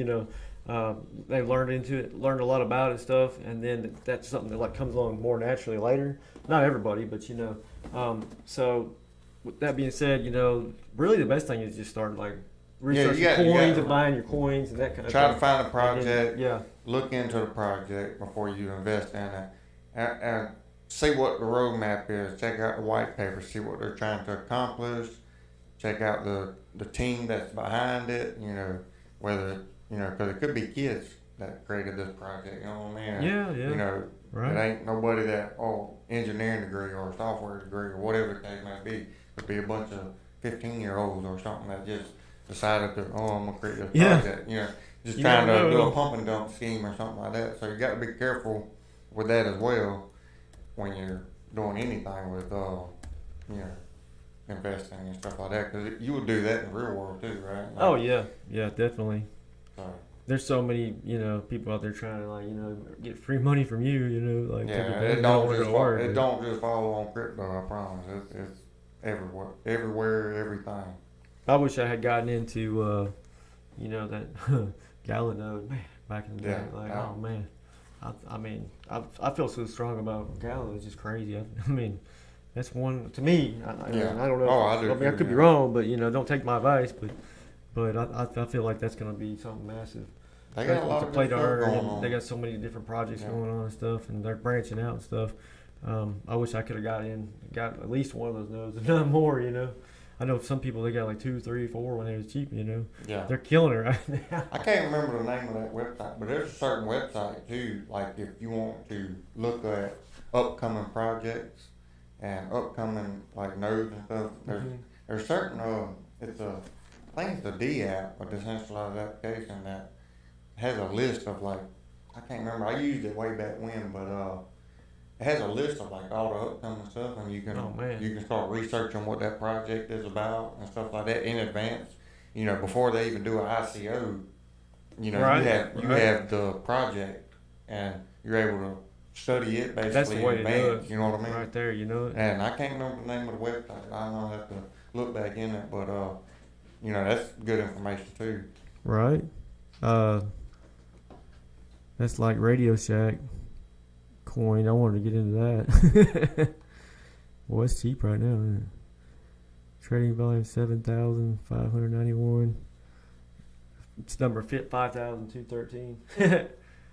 they've learned a lot about it and stuff, and then that's something that like comes along more naturally later. Not everybody, but so with that being said, really the best thing is just start like researching coins and buying your coins and that kind of thing. Try to find a project. Look into the project before you invest in it, and see what the roadmap is. Check out the white paper. See what they're trying to accomplish. Check out the team that's behind it. Whether because it could be kids that created this project. You know what I mean? Yeah. Right. It ain't nobody that engineering degree or a software degree or whatever the case might be. It could be a bunch of 15-year-olds or something that just decided to I'm gonna create this project. Just trying to do a pump and dump scheme or something like that. So you got to be careful with that as well when you're doing anything with investing and stuff like that, because you would do that in the real world too, right? Like, Oh yeah, yeah, definitely. so, There's so many, people out there trying to get free money from you, like take yeah, advantage it don't of just work. it don't just follow on crypto. I promise. It's everywhere, everything. I wish I had gotten into, that Gala node, man, back in the day. Yeah, yeah. Oh man, I mean, I feel so strong about Gala. It's just crazy. I mean, that's one to me. Yeah. I don't know. Oh, I do I mean, I too, could be yeah. wrong, but don't take my advice. But I feel like that's gonna be something massive. They got a lot To of play good to stuff earn, going and on. they got so many different projects Yeah. going on and stuff, and they're branching out and stuff. I wish I could have got at least one of those nodes, if not more. I know some people they got like 2, 3, 4 when they was cheap. Yeah. They're killing it right now. I can't remember the name of that website, but there's a certain website too. Like if you want to look at upcoming projects and upcoming like nodes and stuff, there's certain it's a I think it's the D app, a decentralized application that has a list of like I can't remember. I used it way back when, but it has a list of like all the upcoming stuff, and you can Oh, man. you can start researching what that project is about and stuff like that in advance. Before they even do an ICO, Right, you right. have the project, and you're able to study it basically That's the way in to do advance. it. You know what I mean? Right there, And I can't remember the name of the website. I don't have to look back in it, but that's good information too. Right. That's like Radio Shack coin. I wanted to get into that. Well, it's cheap right now, isn't it? Trading volume 7,591. It's number 5,213.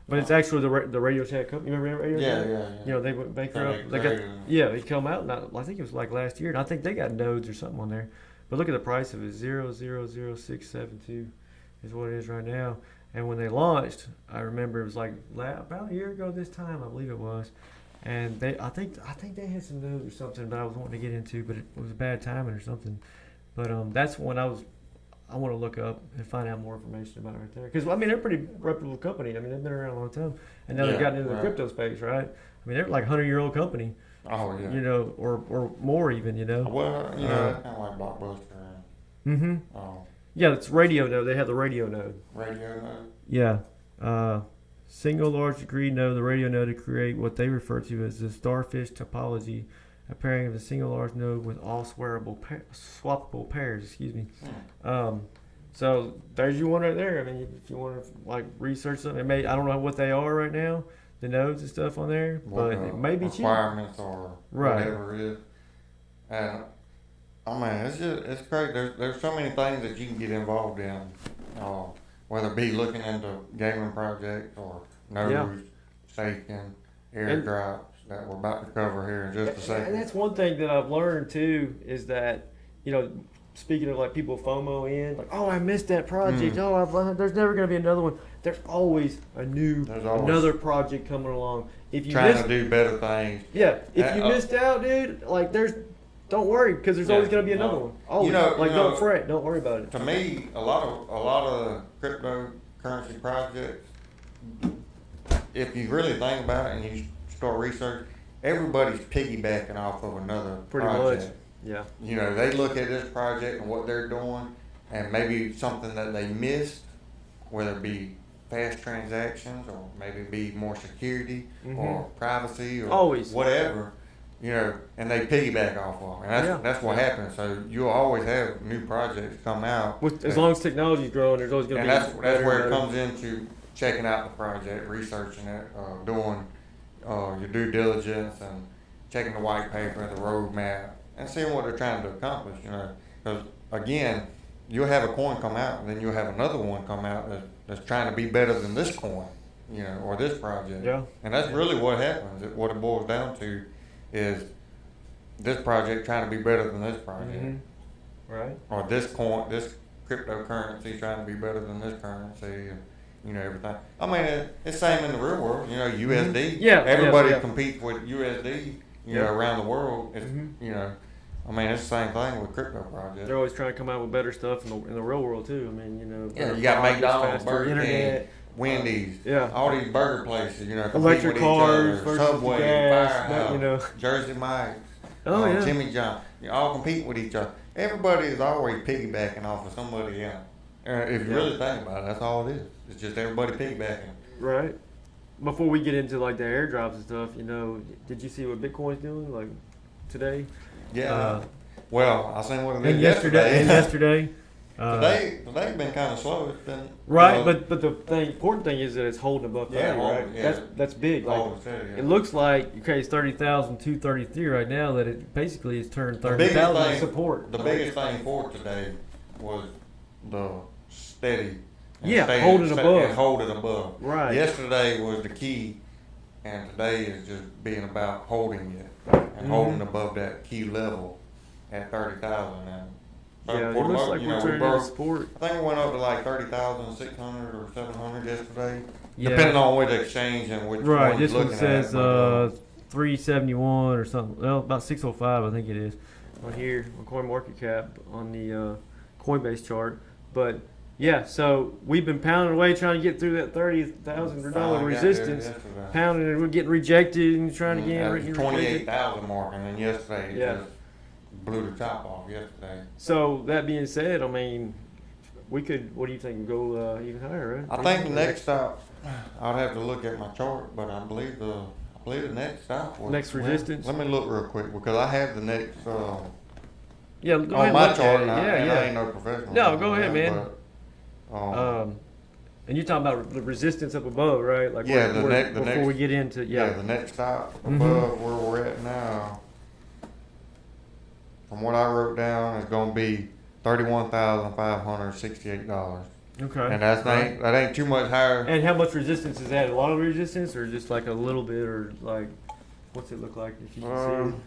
But it's actually the Radio Shack company. You remember Radio Shack? Yeah. They went bankrupt. So They come out. I think it was like last year, and I think they got nodes or something on there. But look at the price of it: 0.00672 is what it is right now. And when they launched, I remember it was like about a year ago this time, I believe it was. And I think they had some nodes or something that I was wanting to get into, but it was bad timing or something. But that's when I want to look up and find out more information about it right there. Because, they're a pretty reputable company. They've been around a long time. And now they've gotten into the crypto space, right? They're like a 100-year-old company. Oh, yeah. Or more even, Well, it's kind of like Blockbuster. Mm-hmm. Oh, Yeah, it's radio node. They have the radio node. radio node. Yeah. Single large degree node, the radio node to create what they refer to as the starfish topology, a pairing of the single large node with all swappable pairs. Excuse me. So there's your one right there. If you want to research something, I don't know what they are right now, the nodes and stuff on there, but it may be cheap. Requirements or Right. whatever it is. And it's great. There's so many things that you can get involved in. Whether it be looking into gaming projects or nodes, staking, airdrops that we're about to cover here in just a second. And that's one thing that I've learned too is that, speaking of people FOMO in, I missed that project. There's never going to be another one. There's always another project coming along. If you Trying to do better things. Yeah, if you missed out, dude, don't worry, because there's always going to be another one. Always. Don't fret. Don't worry about it. To me, a lot of cryptocurrency projects, if you really think about it and you start research, everybody's piggybacking off of another Pretty project. much. Yeah. They look at this project and what they're doing, and maybe something that they missed, whether it be fast transactions or maybe be more security or privacy or Always. whatever. And they piggyback off of it. And that's what happens. So you'll always have new projects come out. As long as technology's growing, there's always going to be. And that's where it comes into checking out the project, researching it, doing your due diligence, and checking the white paper, the roadmap, and seeing what they're trying to accomplish. Because again, you'll have a coin come out, and then you'll have another one come out that's trying to be better than this coin, or this project. Yeah. And that's really what happens. What it boils down to is this project trying to be better than this project. Right. Or this cryptocurrency trying to be better than this currency, and everything. It's same in the real world. USD. Yeah. Everybody competes with USD. Around the world. It's it's the same thing with crypto projects. They're always trying to come out with better stuff in the real world too. You got McDonald's, faster Burger King, internet, Wendy's, Yeah. all these burger places, compete Electric with cars each other, versus Subway, gas, Firehouse, Jersey Mike's, Oh, yeah. Jimmy John. You all compete with each other. Everybody is always piggybacking off of somebody else. If you really think about it, that's all it is. It's just everybody piggybacking. Right. Before we get into like the airdrops and stuff, did you see what Bitcoin's doing like today? Yeah. Well, I seen what it And did yesterday. And yesterday. Today's been kind of slow. It's been right, but the important thing is that it's holding above 30, right? Yeah. That's big. Like, it looks like it's 30,233 right now. That it basically has turned 30,000 support. The biggest thing for today was the steady. Hold it above. And hold it above. Right. Yesterday was the key, and today is just being about holding it and holding above that key level at 30,000 now. Yeah, it looks like we're turning into support. I think we went up to like 30,600 or 700 yesterday, depending on which exchange and which right. one This you're one looking says at. 371 or something. Well, about 605, I think it is, on here on CoinMarketCap on the Coinbase chart. But yeah, so we've been pounding away trying to get through that $30,000 resistance, pounding and we're getting rejected and trying to get 28,000 mark, and then yesterday it just blew the top off yesterday. So that being said, I mean, we could. What do you think? Go even higher, right? I think the next stop, I'd have to look at my chart, but I believe the next stop was next resistance. Let me look real quick because I have the next. Yeah, go on ahead. my chart. I ain't no professional. No, go ahead, man. But, and you're talking about the resistance up above, right? Like before we get into the next stop above where we're at now. From what I wrote down, is going to be $31,568. Okay. And that ain't too much higher. And how much resistance is that? A lot of resistance, or just like a little bit, or like, what's it look like? If you can see,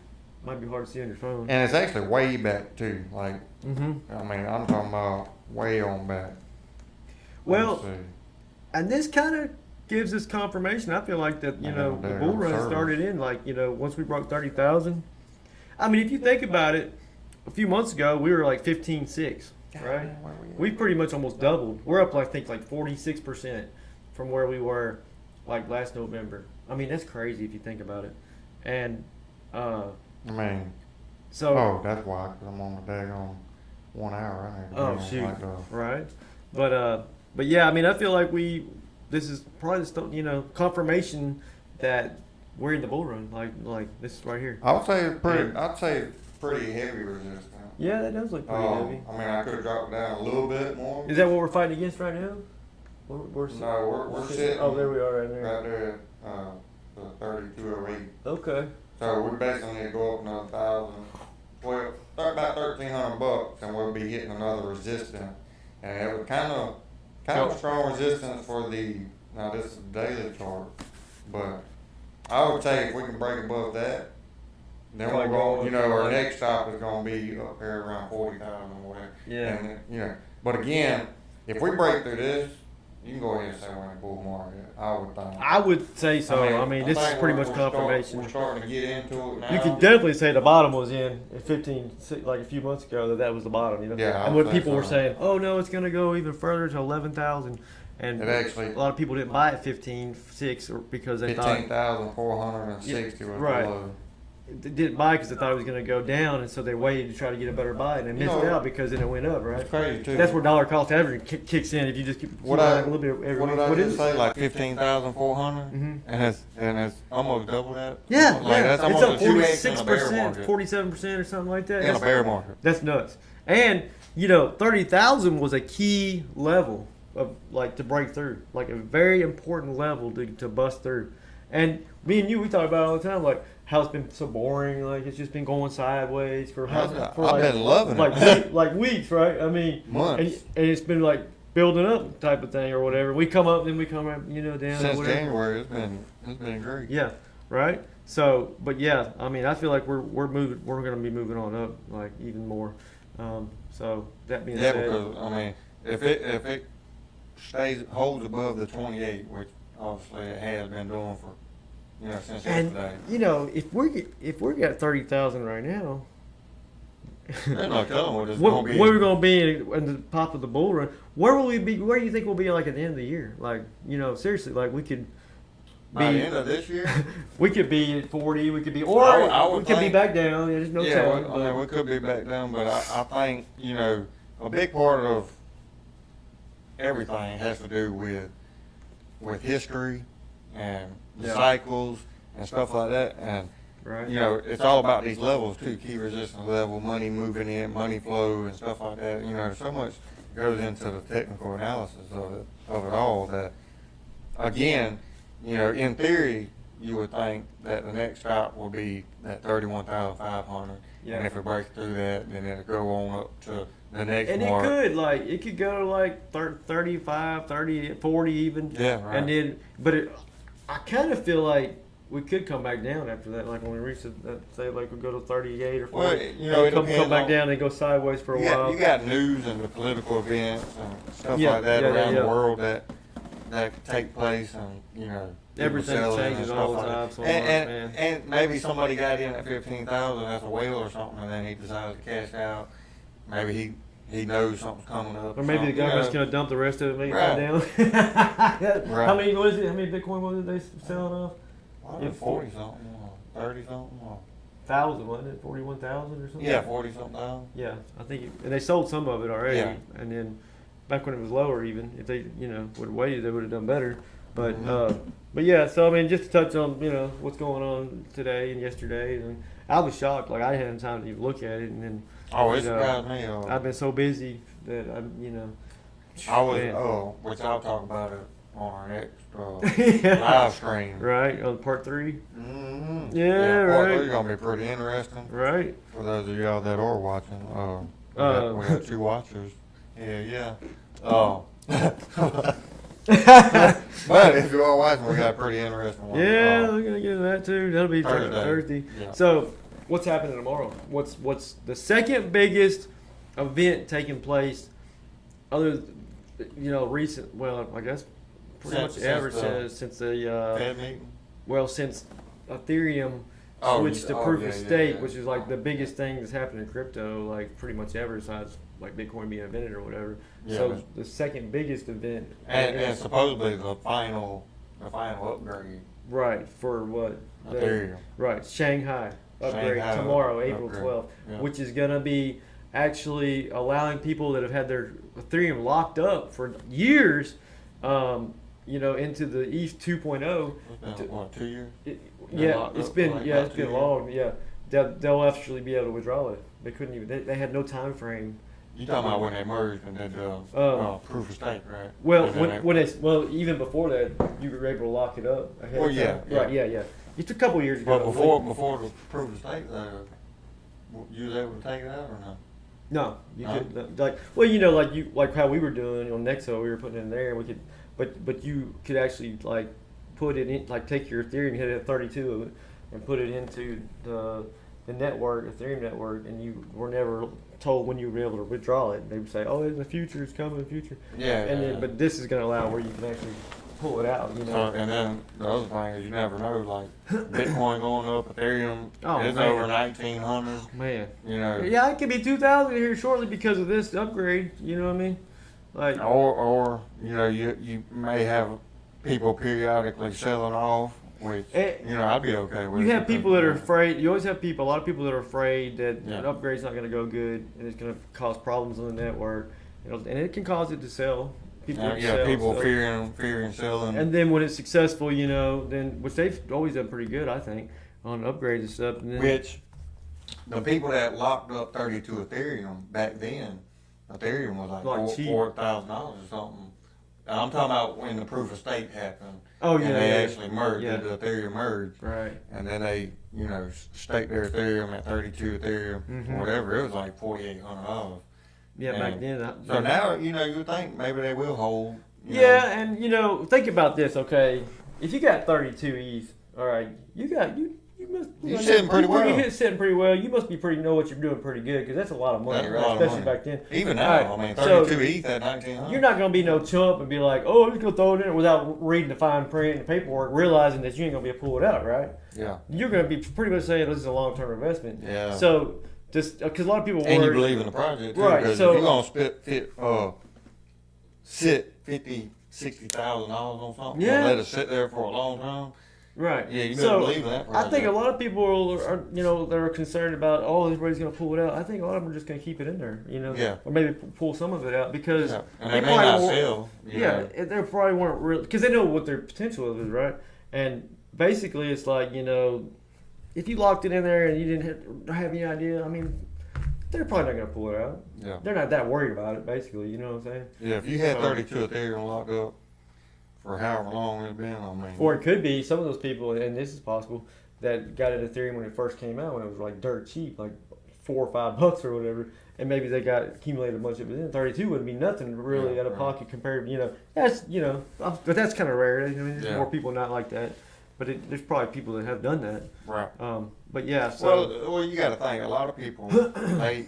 might be hard to see on your phone. And it's actually way back too. Like, I mean, I'm talking about way on back. Well, and this kind of gives us confirmation. I feel like that the bull run started in once we broke 30,000. I mean, if you think about it, a few months ago we were like 15.6, right? We pretty much almost doubled. We're up, I think, like 46% from where we were like last November. I mean, that's crazy if you think about it. And that's why, because I'm on the daggone 1 hour. Right. But yeah, I mean, I feel like this is probably confirmation that we're in the bull run, like this right here. I'd say it's pretty heavy resistance. Yeah, that does look pretty heavy. I mean, I could have dropped it down a little bit more. Is that what we're fighting against right now? We're sitting. Oh, there we are, right there. Right there at the 3208. Okay. So we basically need to go up another 1,000. Well, about $1,300, and we'll be hitting another resistance. And it was kind of strong resistance for the. Now this is the daily chart, but I would say if we can break above that, then we're going. Our next stop is going to be up there around 40,000 or whatever. Yeah. And but again, if we break through this, you can go ahead and say we're in a bull market. I would think. I would say so. I mean this is pretty much confirmation. We're starting to get into it now. You could definitely say the bottom was in at 15, like a few months ago, that was the bottom. Yeah. And when people were saying, "Oh no, it's going to go even further to 11,000," and a lot of people didn't buy at 15.6 because they thought 15,460 was right. low. They didn't buy because they thought it was going to go down, and so they waited to try to get a better buy, and they missed out because then it went up, right? It's crazy too. That's where dollar cost averaging kicks in if you just keep a little bit every week. What did I just say? Like 15,400, and it's almost double that. Yeah, That's it's almost up 46%, 47% or something like that. In a bear market. That's nuts. And 30,000 was a key level of to break through, like a very important level to bust through. And me and you, we talk about it all the time, like how it's been so boring, like it's just been going sideways for I've been loving it, like weeks, right? I mean, months, and it's been like building up type of thing or whatever. We come up, then we come up, down. Since January, it's been great. Yeah, right. So, but yeah, I mean, I feel like we're moving, we're going to be moving on up like even more. So that being said, because I mean, if it holds above the 28, which obviously it has been doing for. Since yesterday. If we're at 30,000 right now, there's no telling what it's going to be. Where we're going to be in the top of the bull run? Where will we be? Where do you think we'll be like at the end of the year? Like seriously, like we could by the end of this year, we could be at 40. We could be, or I would we could be think- back down. There's no yeah, telling. I mean, we could be back down, but I think, you know, a big part of everything has to do with history and the cycles and stuff like that. And, Right. you know, it's all about these levels too, key resistance level, money moving in, money flow and stuff like that. You know, there's so much goes into the technical analysis of it all that, again, you know, in theory, you would think that the next stop will be that 31,500. Yeah. And if it breaks through that, then it'll go on up to the next And mark. it could go to like 35, 30, 40 even. Yeah, right. And then, I kind of feel like we could come back down after that. Like when we reach say like we go to 38 or 40. Well, you know, it come depends back on- down and go sideways for a while. You got news and the political events and stuff Yeah, like that yeah, around yeah. the world that take place, and you know, people Everything selling changes and all stuff the like time that. so and, much, and maybe somebody got in at 15,000 as a whale or something, and then he decided to cash out. Maybe he knows something's coming up, Or maybe the something, government's you know. going to dump the rest of it and make Right. it down. Right. How many was it? How many Bitcoin was it they selling off? Well, Yeah, 40 something, or 30 something, or 1,000, wasn't it? 41,000 or something? yeah, 40 something thousand. Yeah, I think, and they sold some of it already. Yeah. And then back when it was lower, even if they, would have waited, they would have done better. But, Mhm. but yeah. So I mean, just to touch on, what's going on today and yesterday, and I was shocked. Like I hadn't time to even look at it, and then Oh, it you know, surprised me. I've been so busy that I was, man. which I'll talk about it on our next Yeah. live stream. Right on part 3. Mm-hmm. Yeah, part right. three gonna be pretty interesting Right. for those of y'all that are watching. We got 2 watchers. Yeah. But if you are watching, we got a pretty interesting one. Yeah, I'm gonna get into that too. That'll be Thursday. Yeah. So, what's happening tomorrow? What's the second biggest event taking place, other, recent? Well, I guess pretty much ever since the Fed meeting. since Ethereum switched to proof of stake, which is like the biggest thing that's happened in crypto, like pretty much ever, besides like Bitcoin being invented or whatever. Yeah. So the second biggest event, And supposedly the final upgrade. right, for what? Ethereum. Right, Shanghai upgrade Shanghai tomorrow, April upgrade. 12th, Yeah. which is going to be actually allowing people that have had their Ethereum locked up for years, into the ETH 2.0. It's been, what, 2 years? Yeah, locked it's up been for like yeah, about it's 2 been years? long. Yeah, they'll actually be able to withdraw it. They couldn't even. They had no time frame. You talking about when they merged and did proof of stake, right? Well, And then when even before that, you were able to lock it up ahead Well, of yeah, time. yeah. Right, yeah. It's a couple years ago. But before the proof of stake, you was able to take it out or not? No, you No? could like how we were doing on Nexo, we were putting it in there, and we could, but you could actually like put it in, like take your Ethereum, hit it at 32 of it, and put it into the network, Ethereum network, and you were never told when you were able to withdraw it. They would say, "Oh, in the future, it's coming in the future." Yeah. And yeah. then, but this is going to allow where you can actually pull it out. So, and then the other thing is you never know, like Bitcoin going up, Ethereum is man. over 1,900. Man, You know, yeah, it could be 2,000 here shortly because of this upgrade. You know what I mean? Like, or you may have people periodically selling off, which I'd be okay with. you have because, people that are afraid. You always have a lot of people that are afraid that Yeah. an upgrade's not going to go good and it's going to cause problems on the network, and it can cause it to sell. People people so- fearing selling. And then when it's successful, then which they've always done pretty good, I think, on upgrades and stuff. And then, Which the people that locked up 32 Ethereum back then, Ethereum was like cheap. $4,000 or something. And I'm talking about when the proof of stake happened. Oh, yeah, And they yeah. actually merged, Yeah. did the Ethereum merge. right. And then they, staked their Ethereum at 32 Ethereum, Mhm. or whatever. It was like $4,800. Yeah, And back then. So now, you would think maybe they will hold. Yeah, and think about this. Okay, if you got 32 ETH, all right, you must. You're sitting pretty well. You're sitting pretty well. You must be know what you're doing pretty good because that's a lot of money, That's a right? lot of Especially money. back then. Even All now, right, I mean, so 32 ETH at 1,900. You're not gonna be no chump and be like, oh, I'm just gonna throw it in there without reading the fine print and the paperwork, realizing that you ain't gonna be able to pull it out, right? Yeah. You're gonna be pretty much saying this is a long-term investment. Yeah. So just because a lot of people And you worry, believe in the project, too. Right, Because so- if you're going to sit $50,000, $60,000 on something, Yeah. and let it sit there for a long time, Right. Yeah, you better So believe that. I think a lot of people are, that are concerned about, oh, everybody's going to pull it out. I think a lot of them are just going to keep it in there, Yeah. or maybe pull some of it out because Yeah. And they they may not probably sell. they probably weren't really, because they know what their potential is, right? And basically, it's like, if you locked it in there and you didn't have any idea, I mean, they're probably not going to pull it out. Yeah. They're not that worried about it, basically. You know what I'm saying? Yeah. If you had 32 Ethereum locked up for however long it's been, I mean. Or it could be some of those people, and this is possible, that got at Ethereum when it first came out, when it was like dirt cheap, like $4 or $5 or whatever, and maybe they got accumulated a bunch of it. Then 32 wouldn't be nothing really out of pocket compared to that's but that's kind of rare. I mean, there's more people not like that, but there's probably people that have done that. Right. But yeah. So, well, you got to think a lot of people they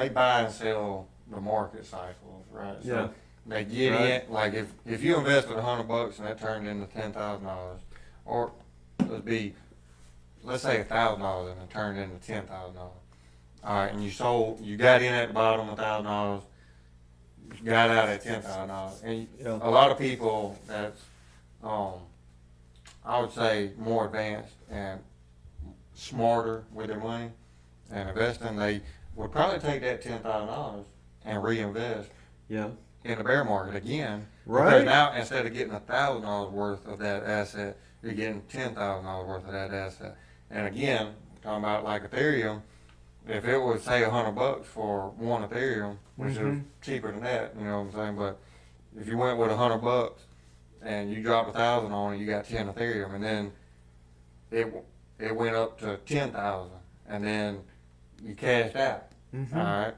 buy and sell the market cycles, right? So yeah. they get in, like if you invested $100 and that turned into $10,000, or let's say $1,000 and it turned into $10,000. All right, and you got in at the bottom $1,000, you got out at $10,000, and a lot of people that's I would say more advanced and smarter with their money and investing, they would probably take that $10,000 and reinvest. Yeah. In the bear market again, right? Because now instead of getting $1,000 worth of that asset, you're getting $10,000 worth of that asset. And again, talking about like Ethereum, if it was say $100 for one Ethereum, which is cheaper than that, you know what I'm saying? But if you went with $100 and you dropped 1,000 on it, you got 10 Ethereum, and then it went up to 10,000, and then you cashed out. All right.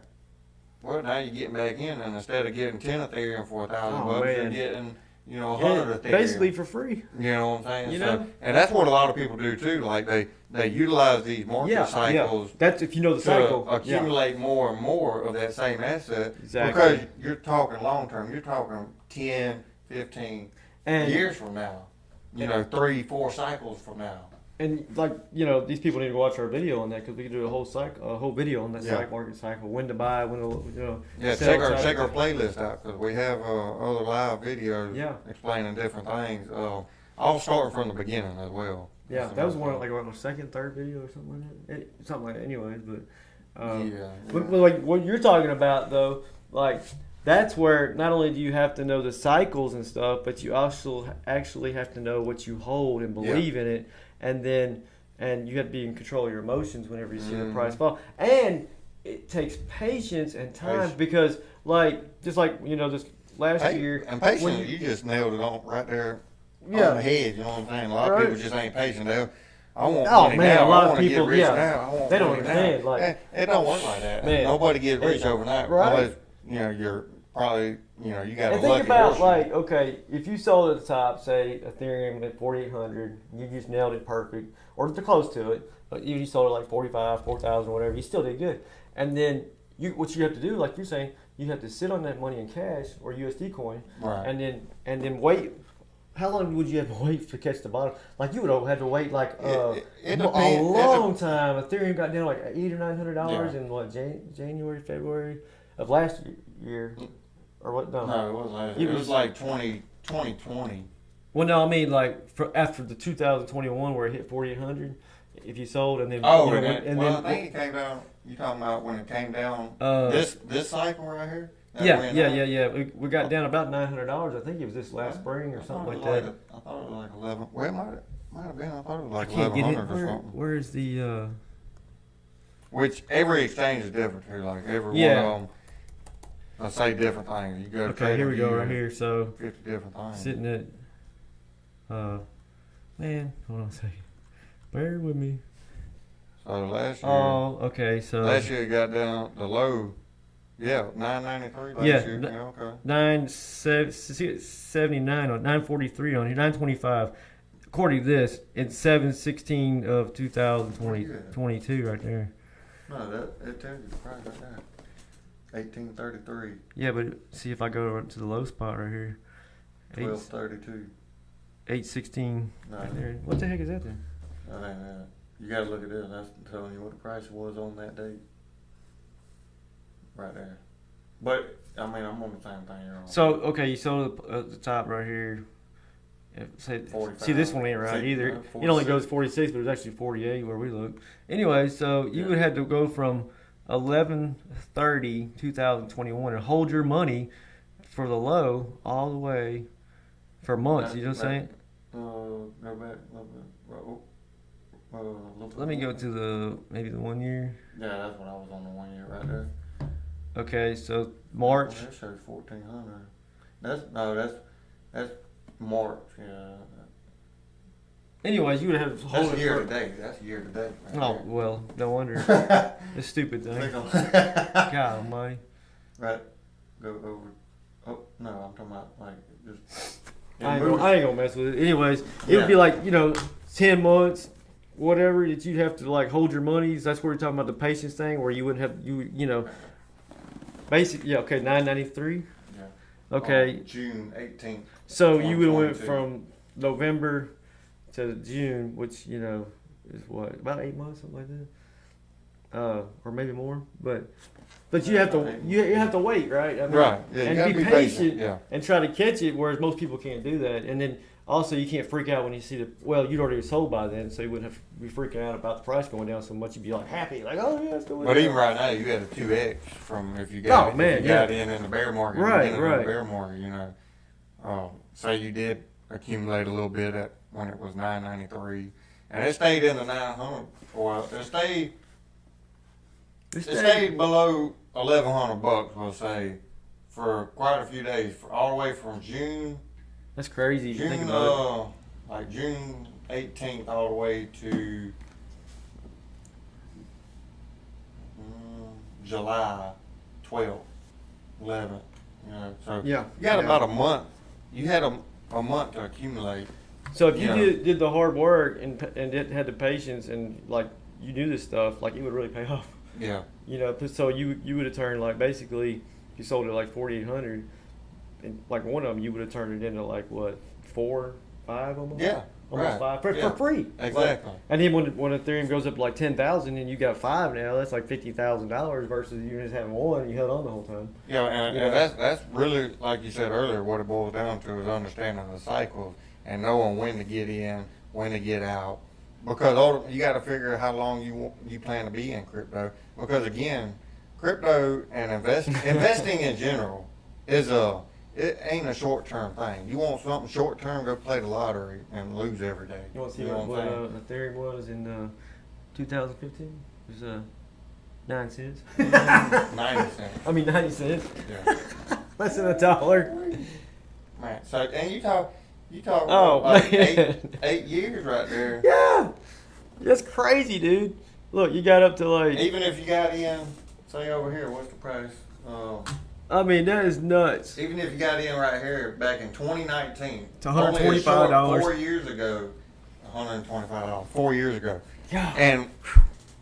Well, now you're getting back in, and instead of getting 10 Ethereum for $1,000, you're getting 100 Ethereum. Basically for free. You know what I'm saying? And that's what a lot of people do too. Like they utilize these market cycles. Yeah. That's if you know the cycle. Accumulate more and more of that same asset. Exactly. Because you're talking long term. You're talking 10, 15 years from now. 3, 4 cycles from now. And these people need to watch our video on that, because we can do a whole video on that stock market cycle, when to buy, when to check our playlist out, because we have other live videos explaining different things. All starting from the beginning as well. Yeah, that was one like our second, third video or something like that. Something like that, anyways. But like what you're talking about though, like that's where not only do you have to know the cycles and stuff, but you also actually have to know what you hold and believe in it. And you have to be in control of your emotions whenever you see the price fall. And it takes patience and time because, just like this last year. And patience, you just nailed it on right there on the head. You know what I'm saying? A lot of people just ain't patient. I want money now. A lot I of people, get rich now. they don't understand. It don't work like that. Man, nobody gets rich overnight. Unless you're probably you got a lucky And think about okay, if you sold at the top, say Ethereum at 4,800, you just nailed it perfect, or close to it. But even you sold it like 45, 4,000, whatever, you still did good. And then what you have to do, like you're saying, you have to sit on that money in cash or USD coin, and then wait. How long would you have to wait to catch the bottom? Like you would have had to wait a long time. Ethereum got down like $800 or $900 in what January, February of last year. Or what? No, it wasn't last year. It was like 2020. Well, no, I mean after the 2021 where it hit 4,800, if you sold and then I think it came down. You talking about when it came down? This cycle right here. Yeah. We got down about $900. I think it was this last spring or something like that. I thought it was like 11. Well, it might have been. I thought it was like I can't 1,100 get it. or something. Where is the? Which every exchange is different too. Like every one of them. I say different things. You go to here we go right here. So 50 different things. Sitting at, man, hold on a second. Bear with me. So last year. Oh, okay. So last year it got down the low. Yeah, 993 last year. Yeah, okay. 979 on 943 on here, 925. According to this, it's 7/16 of 2022 right there. No, that tells you the price right there. 1833. Yeah, but see if I go to the low spot right here. 1232. 816 right there. What the heck is that then? You got to look at this. That's telling you what the price was on that date. Right there. But, I mean, I'm on the same thing you're on. So, okay, you sold at the top right here. See, this one ain't right either. It only goes 46, but it's actually 48 where we look. Anyway, so you would have to go from 11/30/2021 and hold your money for the low all the way for months. You know what I'm saying? Go back a little bit. Let me go to maybe the 1 year. Yeah, that's when I was on the 1 year right there. Okay, so March. That shows 1,400. That's March. Yeah. Anyways, you would have to hold That's it year for. to date. That's year to date. Oh well, no wonder. It's stupid thing. God almighty. Right. Go over. Oh no, I'm talking about like just. I ain't gonna mess with it. Anyways, it would be like 10 months, whatever that you'd have to like hold your monies. That's where we're talking about the patience thing, where you wouldn't have basic. Yeah. Okay. 993. Yeah. Okay. June 18th. So you would have went from November to June, which is what, about 8 months, something like that, or maybe more. But you have to wait, right? I mean, Right. Yeah, you and be patient. Yeah. And try to catch it, whereas most people can't do that. And then also you can't freak out when you see you'd already sold by then, so you wouldn't have to be freaking out about the price going down so much. You'd be like happy, like, oh yeah, it's going down. But even right now, you had a 2x from if you got in the bear market. Right. In the bear market, say you did accumulate a little bit at when it was 993, and it stayed in the 900. Well, it stayed below $1,100. We'll say for quite a few days, all the way from June. That's crazy. Think about like June 18th all the way to July 12th, 11th. So yeah, you got about a month. You had a month to accumulate. So if you did the hard work and had the patience and like you knew this stuff, like it would really pay off. Yeah. So you would have turned like basically if you sold it like 4,800, and like one of them you would have turned it into like what 4, 5 almost. Yeah. Almost right. 5 for free. Exactly. And then when Ethereum goes up to like 10,000 and you got 5 now, that's like $50,000 versus you just having one and you held on the whole time. Yeah, and that's really, like you said earlier, what it boils down to is understanding the cycles and knowing when to get in, when to get out. Because you got to figure how long you plan to be in crypto. Because again, crypto and investing in general it ain't a short-term thing. You want something short-term, go play the lottery and lose every day. You want to see what Ethereum was in 2015? It was 9 cents. 90 cents. I mean 90 cents. Yeah. Less than $1. Man, so and you talk Oh, like man. 8 years right there. Yeah, that's crazy, dude. Look, you got up to like. Even if you got in, say over here, what's the price? I mean, that is nuts. Even if you got in right here back in 2019, it's $125. 4 years ago, $125. 4 years ago. Yeah. And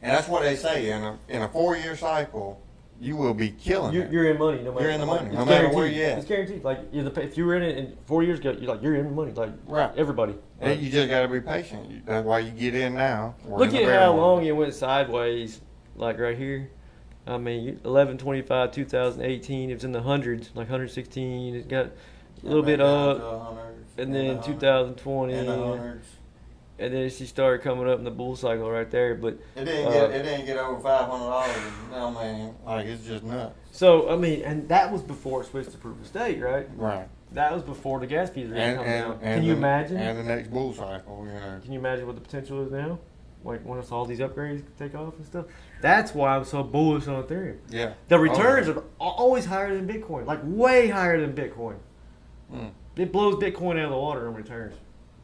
that's what they say in a 4-year cycle, you will be killing it. You're in money no matter. You're in the money, no matter where you at. It's guaranteed. Like if you were in it in 4 years ago, you're in the money. Like right. Everybody. And you just got to be patient. That's why you get in now. Look at how long it went sideways. Like right here. I mean, 11/25/2018. It was in the hundreds, like 116. It got a little bit up, and then 2020, and then she started coming up in the bull cycle right there. But it didn't get over $500. No man, like it's just nuts. So I mean, and that was before it switched to proof of stake, right? Right. That was before the gas fees were coming down. Can you imagine? And the next bull cycle, Can you imagine what the potential is now? Like once all these upgrades take off and stuff. That's why I'm so bullish on Ethereum. Yeah. The returns are always higher than Bitcoin, like way higher than Bitcoin. It blows Bitcoin out of the water on returns.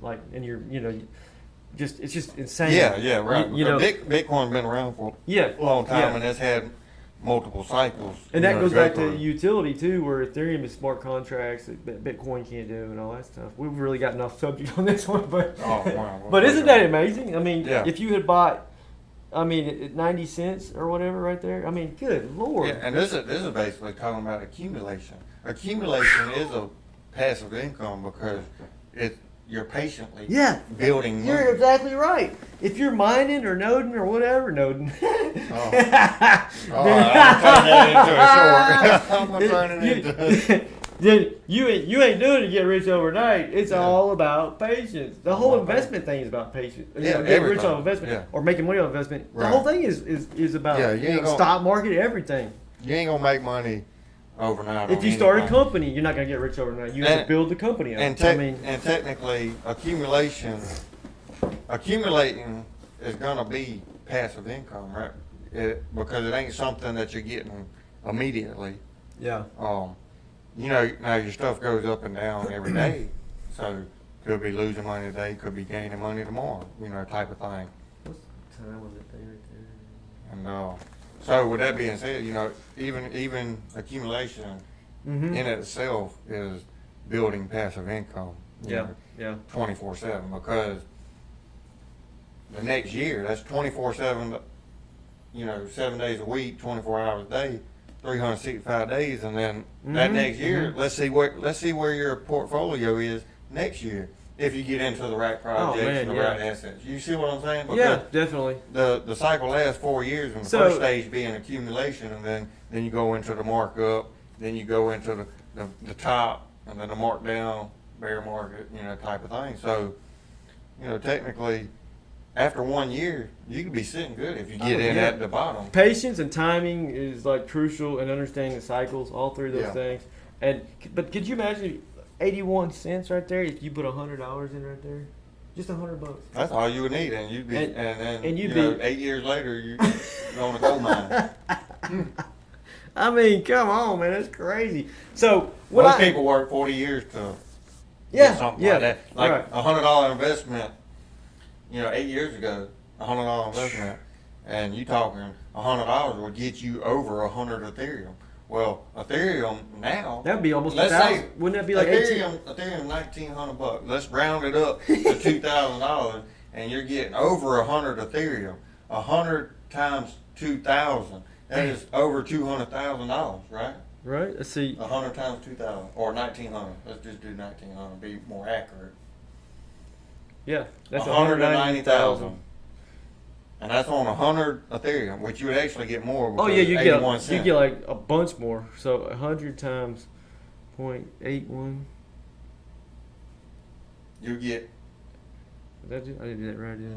Like, and it's just insane. Yeah, right. Bitcoin's been around for a long time, and it's had multiple cycles. And that goes back to utility too, where Ethereum is smart contracts that Bitcoin can't do and all that stuff. We've really gotten off subject on this one, but but isn't that amazing? I mean, if you had bought, at 90 cents or whatever right there, I mean, good Lord. Yeah, and this is basically talking about accumulation. Accumulation is a passive income because you're patiently building money. You're exactly right. If you're mining or noding or whatever, noding. I'm going to turn that into a short. I'm going to turn it into then you ain't doing it to get rich overnight. It's Yeah. all about patience. The whole All about investment thing is about patience. You Yeah, know, getting rich everything. on investment Yeah. or making money on investment. The Right. whole thing is about Yeah, you ain't gonna- stock market, everything. You ain't gonna make money overnight. If on you start a anything. company, you're not gonna get rich overnight. You have to And- build the company up. And, and technically, accumulating is gonna be passive income, right? Because it ain't something that you're getting immediately. yeah. You know, now your stuff goes up and down every day, so could be losing money today, could be gaining money tomorrow. You know, type of thing. What time was it there? And so, with that being said, you know, even accumulation Mm-hmm. in itself is building passive income. Yeah. Yeah. 24/7, because the next year, that's 24/7, you know, 7 days a week, 24 hours a day, 365 days, and then that Mhm, next year, mhm. let's see where your portfolio is next year, if you get into the right projects man, and the yeah. right assets. You see what I'm saying? Yeah, definitely. The cycle lasts 4 years, and the So- first stage being accumulation, and then you go into the markup, then you go into the top, and then the markdown, bear market, you know, type of thing. So, you know, technically, after 1 year, you could be sitting good if you get in yeah. at the bottom. Patience and timing is like crucial, and understanding the cycles, all three of those Yeah. things. But could you imagine 81 cents right there if you put $100 in right there? Just $100. That's all you would need, and you'd be, And- and then and you you'd know, be- 8 years later, you're on a gold mine. I mean, come on, man, that's crazy. So Most people work 40 years to Yeah, get something yeah, like that. Like right. a $100 investment, you know, 8 years ago, $100 investment, and you talking $100 would get you over 100 Ethereum. Well, Ethereum now, that'd be almost let's 1,000. say Wouldn't that be like 18? Ethereum $1,900. Let's round it up to $2,000, and you're getting over 100 Ethereum. 100 times 2,000. That is over $200,000, right? Right. Let's see. 100 times 2,000, or 1,900. Let's just do 1,900. Be more accurate. Yeah, that's 190,000. And that's on 100 Ethereum, which you would actually get more. Oh Because yeah, it's you 81 get cents. like a bunch more. So 100 times 0.81. You get. Did I didn't do that right, did I?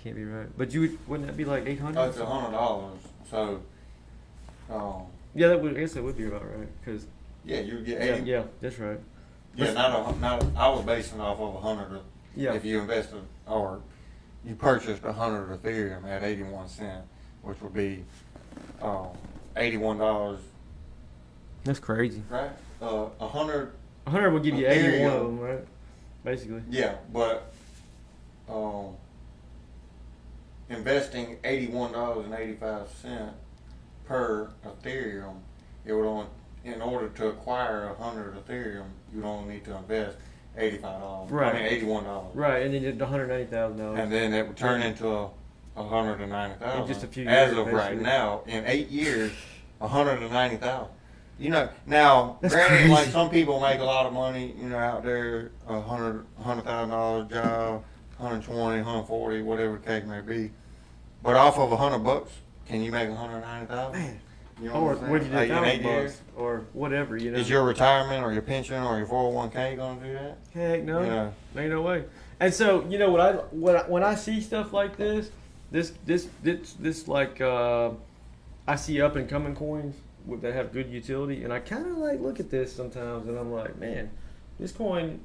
Can't be right. But wouldn't that be like 800? Oh, it's $100. So, Yeah, I guess that would be about right. Cause yeah, you would get yeah, 80. yeah, that's right. Yeah, not. I was basing it off of 100. Yeah. If you invested or you purchased 100 Ethereum at 81 cents, which would be $81, That's crazy. right? 100. 100 would give you 81 Ethereum. of them, right? Basically. Yeah, but investing $81.85 per Ethereum, it would only, in order to acquire 100 Ethereum, you'd only need to invest $85. Right. I mean $81. Right, and then you did $190,000. And then it would turn into $190,000. In just a few As years, of right basically. now, in 8 years, $190,000. You know, now, That's granted, crazy. like some people make a lot of money, you know, out there, $100,000 job, 120, 140, whatever the case may be. But off of $100, can you make 190,000? Man. You know Or what I'm saying? what you do, Like, in 8 $1,000 years? or whatever, you know. Is your retirement or your pension or your 401k gonna do that? Heck no, You know? ain't no way. And so you know when I see stuff like this like I see up and coming coins that have good utility, and I kind of like look at this sometimes, and I'm like, man, this coin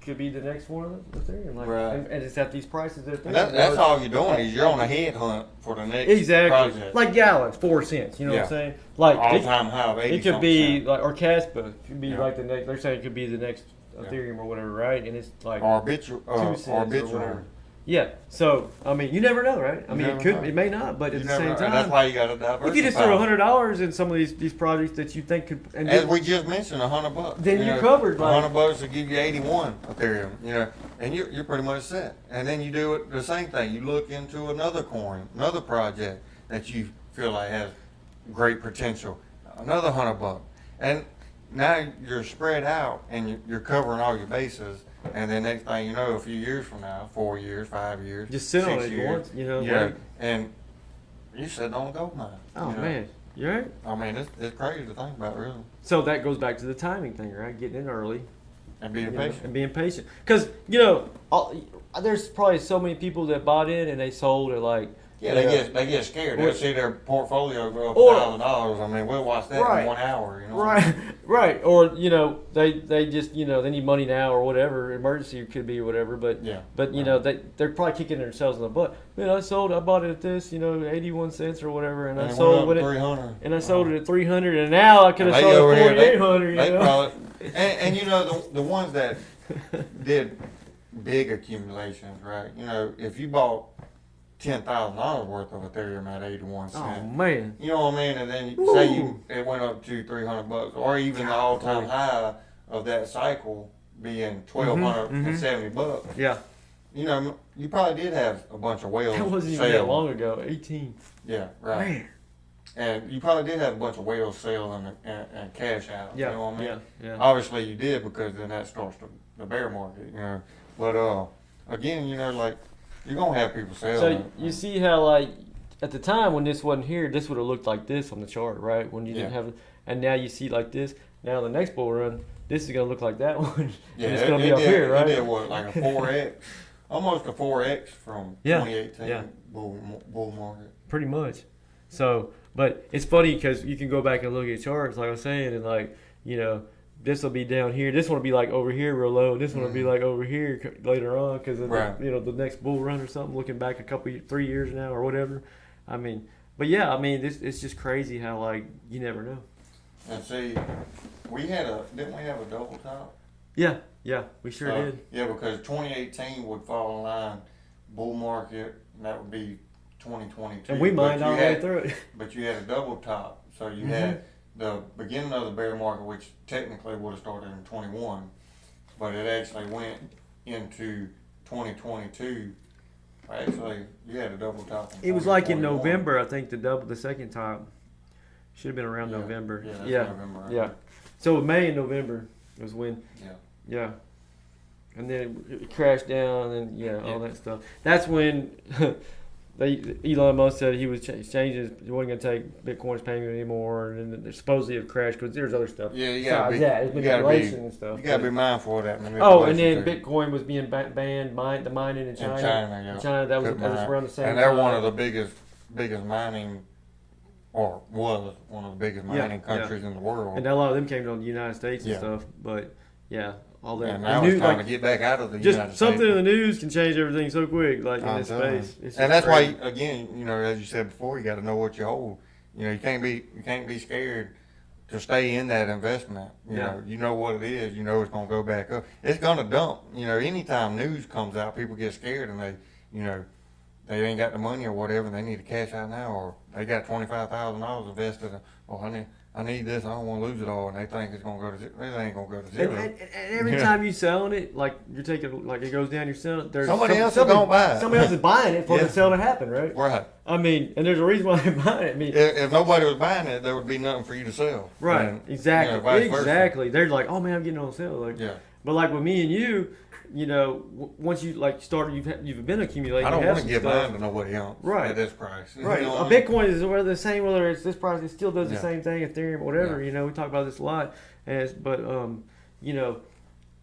could be the next one of Ethereum, like, Right. and it's at these prices that And that's all you're doing is you're on a head hunt for the next exactly project. like gallons, 4 cents. You know what Yeah. I'm saying? Like All-time high of 80 it could be something. like or Caspa could be Yeah. like the next. They're saying it could be the next Yeah. Ethereum or whatever, right? And it's like Or 2 cents or arbitrary. whatever. Yeah. So I mean, you never know, right? I You mean, it never could, know. it may not, but You at the never same know, time, and that's why you got to diversify. if you just throw $100 in some of these projects that you think could, and As then- we just mentioned, $100. Then you you're know, covered, like- $100 will give you 81 Ethereum. You know, and you're pretty much set. And then you do it the same thing. You look into another coin, another project that you feel like has great potential, another $100, and now you're spread out and you're covering all your bases. And then next thing you know, a few years from now, 4 years, 5 years, just sit on 6 it years, once, you know. yeah, Like, and you sitting on a gold mine. oh you know? man, You're right. I mean, it's crazy to think about, really. So that goes back to the timing thing, right? Getting in early. And being You know, patient. and being patient. Because, there's probably so many people that bought in and they sold at like. Yeah, they get scared. They'll see their portfolio go up Or- $1,000. I mean, we'll watch that Right. in 1 hour. Right. Or, they just, they need money now or whatever. Emergency could be or whatever. But, Yeah. they're probably kicking themselves in the butt. Man, I bought it at this, 81 cents or whatever. And I And it sold went it. up 300. And I sold it at 300. And now I could have And sold they it over at here, 4,800. They probably, and the ones that did big accumulations, right? If you bought $10,000 worth of Ethereum at 81 cents. Oh, man. You know what I mean? And then it went up to $300, or even the all-time high of that cycle being $1,270. Yeah. You probably did have a bunch of whales. That wasn't even that long ago. 18. Yeah, right. Man. And you probably did have a bunch of whales selling and cash out. Yeah. You know what I mean? Yeah. Obviously you did, because then that starts the bear market. But again, like, you're gonna have people selling. So you see how, like, at the time when this wasn't here, this would have looked like this on the chart, right? When you didn't have it, and now you see like this. Now the next bull run, this is gonna look like that one. Yeah, and it's gonna be up here, right? It did what, like a 4x, almost a 4x from 2018 bull market. Pretty much. So, but it's funny because you can go back and look at charts, like I was saying, and like, this will be down here. This one will be like over here real low. This one will be like over here later on because of the next bull run or something. Looking back 3 years now or whatever. I mean, but yeah, it's just crazy how, like, you never know. And see, didn't we have a double top? Yeah, we sure did. Yeah, because 2018 would fall in line bull market, and that would be 2022. And we mined all the way through it. But you had a double top, so you had the beginning of the bear market, which technically would have started in 21, but it actually went into 2022. Actually, you had a double top. It was like in November, I think, the second top. Should have been around November. Yeah, that's November. Yeah. So May and November was when. Yeah. Yeah. And then it crashed down and all that stuff. That's when Elon Musk said he was changing. He wasn't going to take Bitcoin's payment anymore, and then supposedly it crashed because there's other stuff. Yeah, you got to be. There's manipulation and stuff. You got to be mindful of that. And then Bitcoin was being banned, the mining in China. In China, that was around the same time. And they're one of the biggest mining, or was one of the biggest mining countries in the world. And a lot of them came to the United States and stuff. But all that. And now it's time to get back out of the United States. Just something in the news can change everything so quick, like in this space. And that's why, again, as you said before, you got to know what you hold. You can't be scared to stay in that investment. You know what it is. You know it's going to go back up. It's going to dump. Anytime news comes out, people get scared and they ain't got the money or whatever, and they need to cash out now, or they got $25,000 invested. I need this. I don't want to lose it all, and they think it's gonna go to zero. It ain't gonna go to zero. And every time you selling it, like you're taking, like it goes down, you're selling it. There's somebody else is gonna buy it. Somebody else is buying it for the sale to happen, right? Right. And there's a reason why they're buying it. If nobody was buying it, there would be nothing for you to sell. Right. And, exactly. vice versa. Exactly. They're like, oh man, I'm getting on sale. Like, But like with me and you, once you started, you've been accumulating. I don't want to give mine to nobody else at this price. Right. A Bitcoin is the same, whether it's this price, it still does the same thing. Ethereum, whatever. We talk about this a lot. But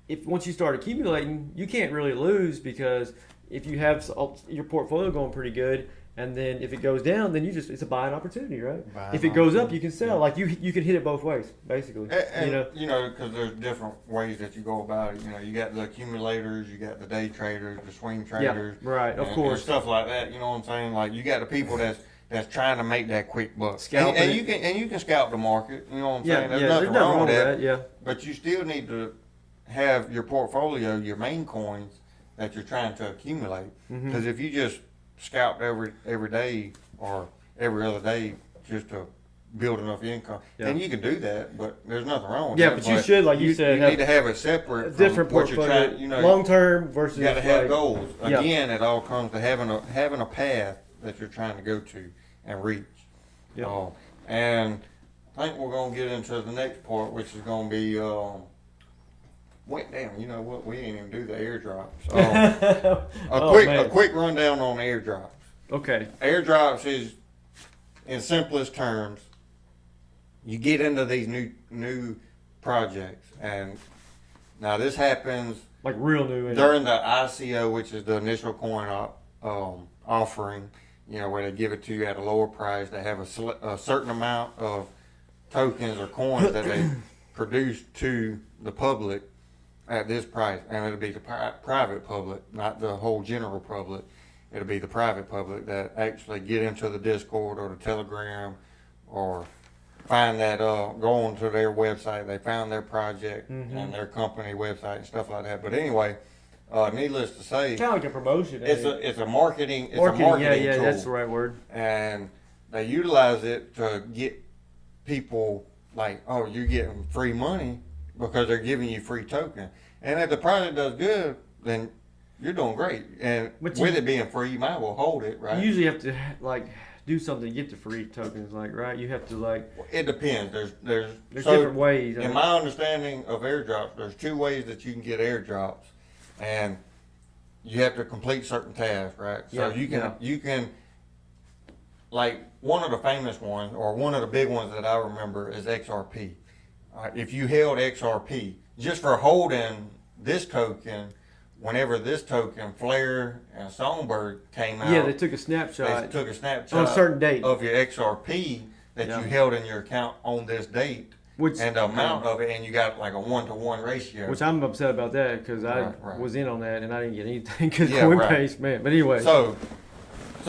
if once you start accumulating, you can't really lose, because if you have your portfolio going pretty good, and then if it goes down, then it's a buying opportunity, right? If it goes up, you can sell. Like you can hit it both ways, basically. And because there's different ways that you go about it. You got the accumulators, you got the day traders, the swing traders, of course, and stuff like that. You know what I'm saying? Like, you got the people that's trying to make that quick buck. And you can scalp the market. You know what I'm saying? There's nothing wrong with that. Yeah. But you still need to have your portfolio, your main coins that you're trying to accumulate. Because if you just scalp every day or every other day just to build enough income, then you can do that, but there's nothing wrong with that. But you should, like you said, you need to have it separate, different from what you're portfolio, trying. Long term versus. You got to have goals. Again, it all comes to having a path that you're trying to go to and reach. And I think we're gonna get into the next part, which is gonna be. Wait, damn! You know what? We didn't even do the airdrops. A quick rundown on airdrops. Okay. Airdrops is, in simplest terms, you get into these new projects, and now this happens Like real new. during the ICO, which is the initial coin offering. You know, where they give it to you at a lower price. They have a certain amount of tokens or coins that they produce to the public at this price, and it'll be the private public, not the whole general public. It'll be the private public that actually get into the Discord or the Telegram, or find that go onto their website. They found their project and their company website and stuff like that. But anyway, needless to say, kind of like a promotion. It's a marketing tool. Yeah, that's the right word. And they utilize it to get people like, oh, you're getting free money because they're giving you free token. And if the project does good, then you're doing great. And with it being free, you might as well hold it, right? You usually have to like do something to get the free tokens, like, right? You have to like. It depends. There's different ways. In my understanding of airdrops, there's 2 ways that you can get airdrops, and you have to complete certain tasks, right? So you can like one of the famous ones, or one of the big ones that I remember, is XRP. If you held XRP just for holding this token, whenever this token, Flare and Songbird came out, they took a snapshot. They took a snapshot on a certain date of your XRP that you held in your account on this date, and the amount of it, and you got like a 1-to-1 ratio. Which I'm upset about that, because I was in on that and I didn't get anything because Coinbase, man. But anyway. So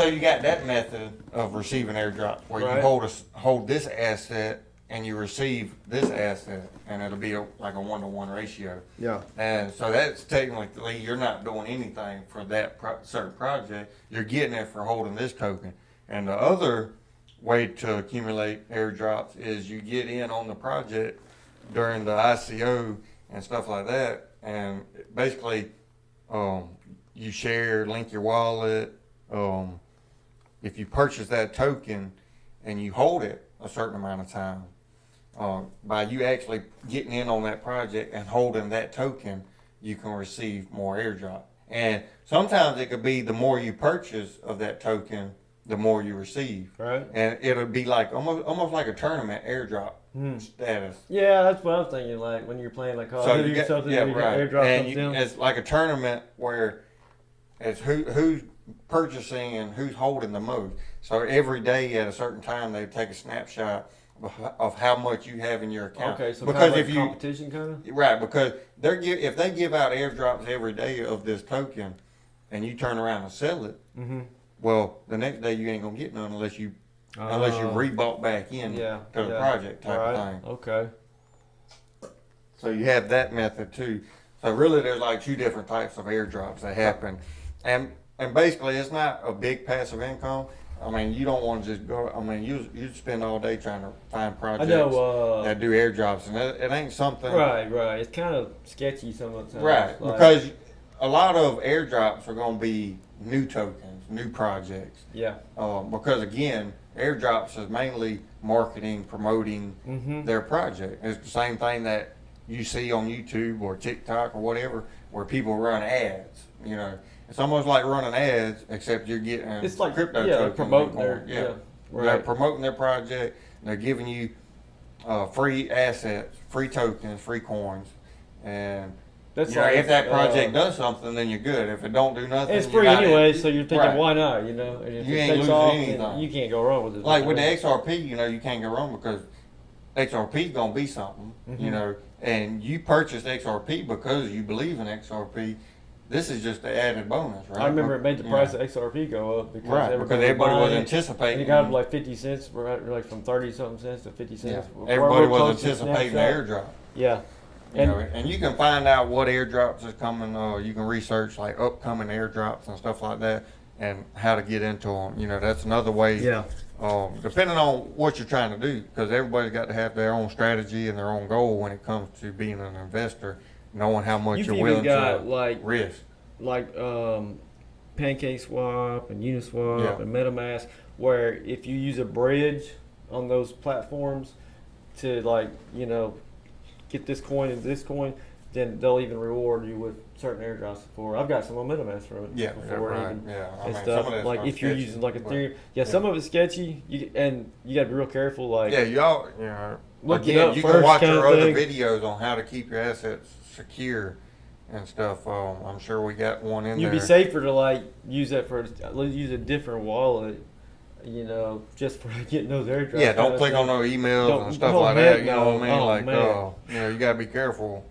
you got that method of receiving airdrops where you hold this asset and you receive this asset, and it'll be like a 1-to-1 ratio. Yeah. And so that's technically, you're not doing anything for that certain project. You're getting it for holding this token. And the other way to accumulate airdrops is you get in on the project during the ICO and stuff like that, and basically you share, link your wallet. If you purchase that token and you hold it a certain amount of time, by you actually getting in on that project and holding that token, you can receive more airdrop. And sometimes it could be the more you purchase of that token, the more you receive. Right. And it'll be like almost like a tournament airdrop status. Yeah, that's what I'm thinking. Like when you're playing like Call of Duty or something, airdrop and it's like a tournament where it's who's purchasing and who's holding the most. So every day at a certain time, they take a snapshot of how much you have in your account. Okay, so because kind of like competition kind of? Right, because if they give out airdrops every day of this token, and you turn around and sell it, well, the next day you ain't gonna get none unless you rebought back in to the project type of thing. Okay. So you have that method too. So really, there's like 2 different types of airdrops that happen, and basically it's not a big passive income. I mean, you don't want to just go. I mean, you spend all day trying to find projects that do airdrops, and it ain't something. Right. It's kind of sketchy some of the time. Right, because a lot of airdrops are going to be new tokens, new projects. Yeah. Because again, airdrops is mainly marketing, promoting their project. It's the same thing that you see on YouTube or TikTok or whatever, where people run ads. You know. It's almost like running ads, except you're getting crypto tokens. Promoting They're promoting their project. They're giving you free assets, free tokens, free coins, and if that project does something, then you're good. If it don't do nothing, it's free anyway. So you're thinking, why not? You know, and if you it ain't takes losing off, anything. You can't go wrong with it. Like with the XRP, you can't go wrong because XRP is gonna be something. And you purchased XRP because you believe in XRP. This is just the added bonus, right? I remember it made the price of XRP go up because everybody was anticipating. And it got up like 50 cents, like from 30-something cents to 50 cents. Yeah. Everybody was anticipating the airdrop. Yeah. And you can find out what airdrops is coming. You can research like upcoming airdrops and stuff like that, and how to get into them. That's another way. Yeah. Depending on what you're trying to do, because everybody's got to have their own strategy and their own goal when it comes to being an investor. Knowing how much you're willing to risk. Like PancakeSwap and Uniswap and MetaMask, where if you use a bridge on those platforms to get this coin and this coin, then they'll even reward you with certain airdrops before. I've got some on MetaMask from it. Yeah, before right. And stuff. Like if you're using like Ethereum. Some of it's sketchy, you got to be real careful. Like y'all, look it again, up you first. can watch kind our of other thing. videos on how to keep your assets secure and stuff. I'm sure we got one in You'd there. be safer to like use that for use a different wallet, just for getting those airdrops. Yeah, don't click on no emails and stuff like that. You know what I mean? Oh, Like, man. you gotta be careful.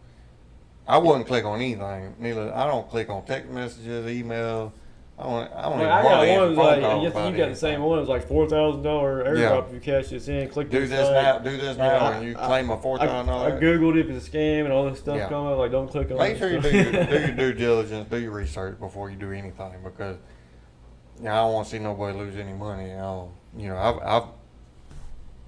I wouldn't click on anything. Neither I don't click on text messages, email. I don't even I hardly got answer one phone like calls you about got the anything. same one. It was like $4,000 airdrop Yeah. if you cash this in. Click Do this now, and you claim a $4,000. I googled if it's a scam and all this stuff Yeah. coming. Like, don't click on. Make sure you this do stuff. your due diligence, do your research before you do anything, because I don't want to see nobody lose any money. I've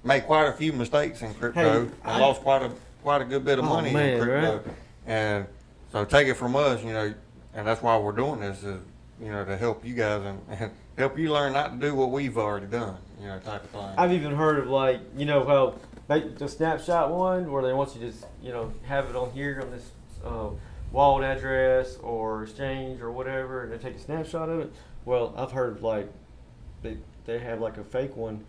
made quite a few mistakes in crypto. Hey, I lost quite a good bit of Oh, money man, in crypto, right? and so take it from us, and that's why we're doing this is to help you guys and help you learn not to do what we've already done, type of thing. I've even heard of like how the snapshot one where they want you to just have it on here on this wallet address or exchange or whatever, and they take a snapshot of it. Well, I've heard of like they have like a fake one,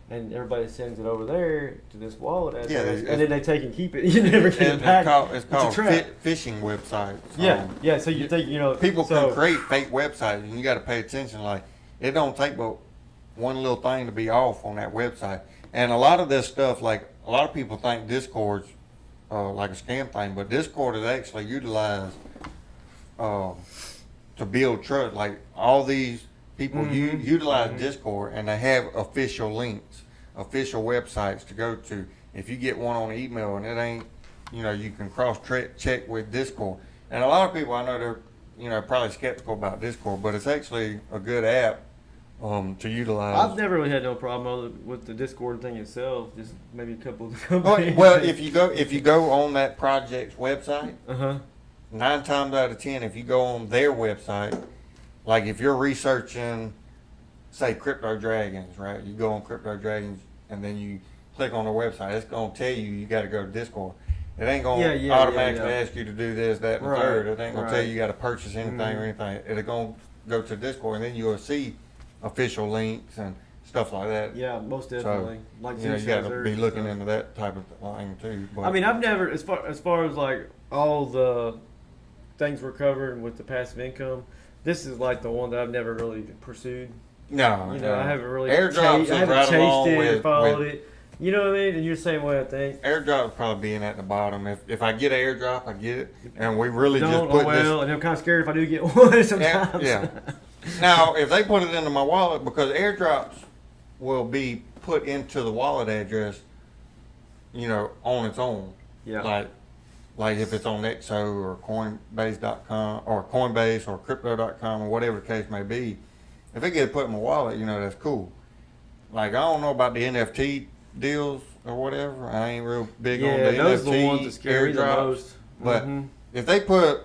and everybody sends it over there to this wallet address, and then they take and keep it. You never get it back. It's called a trap. phishing websites. Yeah. So you think People can create fake websites, and you got to pay attention. Like, it don't take but one little thing to be off on that website. And a lot of this stuff, like a lot of people think Discord's like a scam thing, but Discord is actually utilized to build trust. Like, all these people utilize Discord, and they have official links, official websites to go to. If you get one on email and it ain't, you can cross check with Discord. And a lot of people, I know they're probably skeptical about Discord, but it's actually a good app to utilize. I've never really had no problem with the Discord thing itself. Just maybe a couple of the companies. Well, if you go on that project's website, 9 times out of 10, if you go on their website, like if you're researching, say, Crypto Dragons, right? You go on Crypto Dragons and then you click on their website. It's going to tell you got to go to Discord. It ain't going to automatically ask you to do this, that, and the third. It ain't going to tell you got to purchase anything or anything. It's going to go to Discord, and then you'll see official links and stuff like that. Yeah, most definitely. So, you got to be looking into that type of thing too. But, I mean, I've never, as far as like all the things we're covering with the passive income, this is like the one that I've never really pursued. No, I haven't really airdrops I haven't right chased it with, or followed it. You know what I mean? And you're the same way, I think. Airdrop's probably being at the bottom. If I get an airdrop, I get it, and we really Don't, just put and I'm kind of scared if I do get one sometimes. Yeah. Now, if they put it into my wallet, because airdrops will be put into the wallet address, on its own. Yeah. Like if it's on Exo or Coinbase.com or Coinbase or Crypto.com or whatever the case may be, if it gets put in my wallet, that's cool. Like, I don't know about the NFT deals or whatever. I ain't real big on the those NFT are the ones that scare me the airdrops. most. But if they put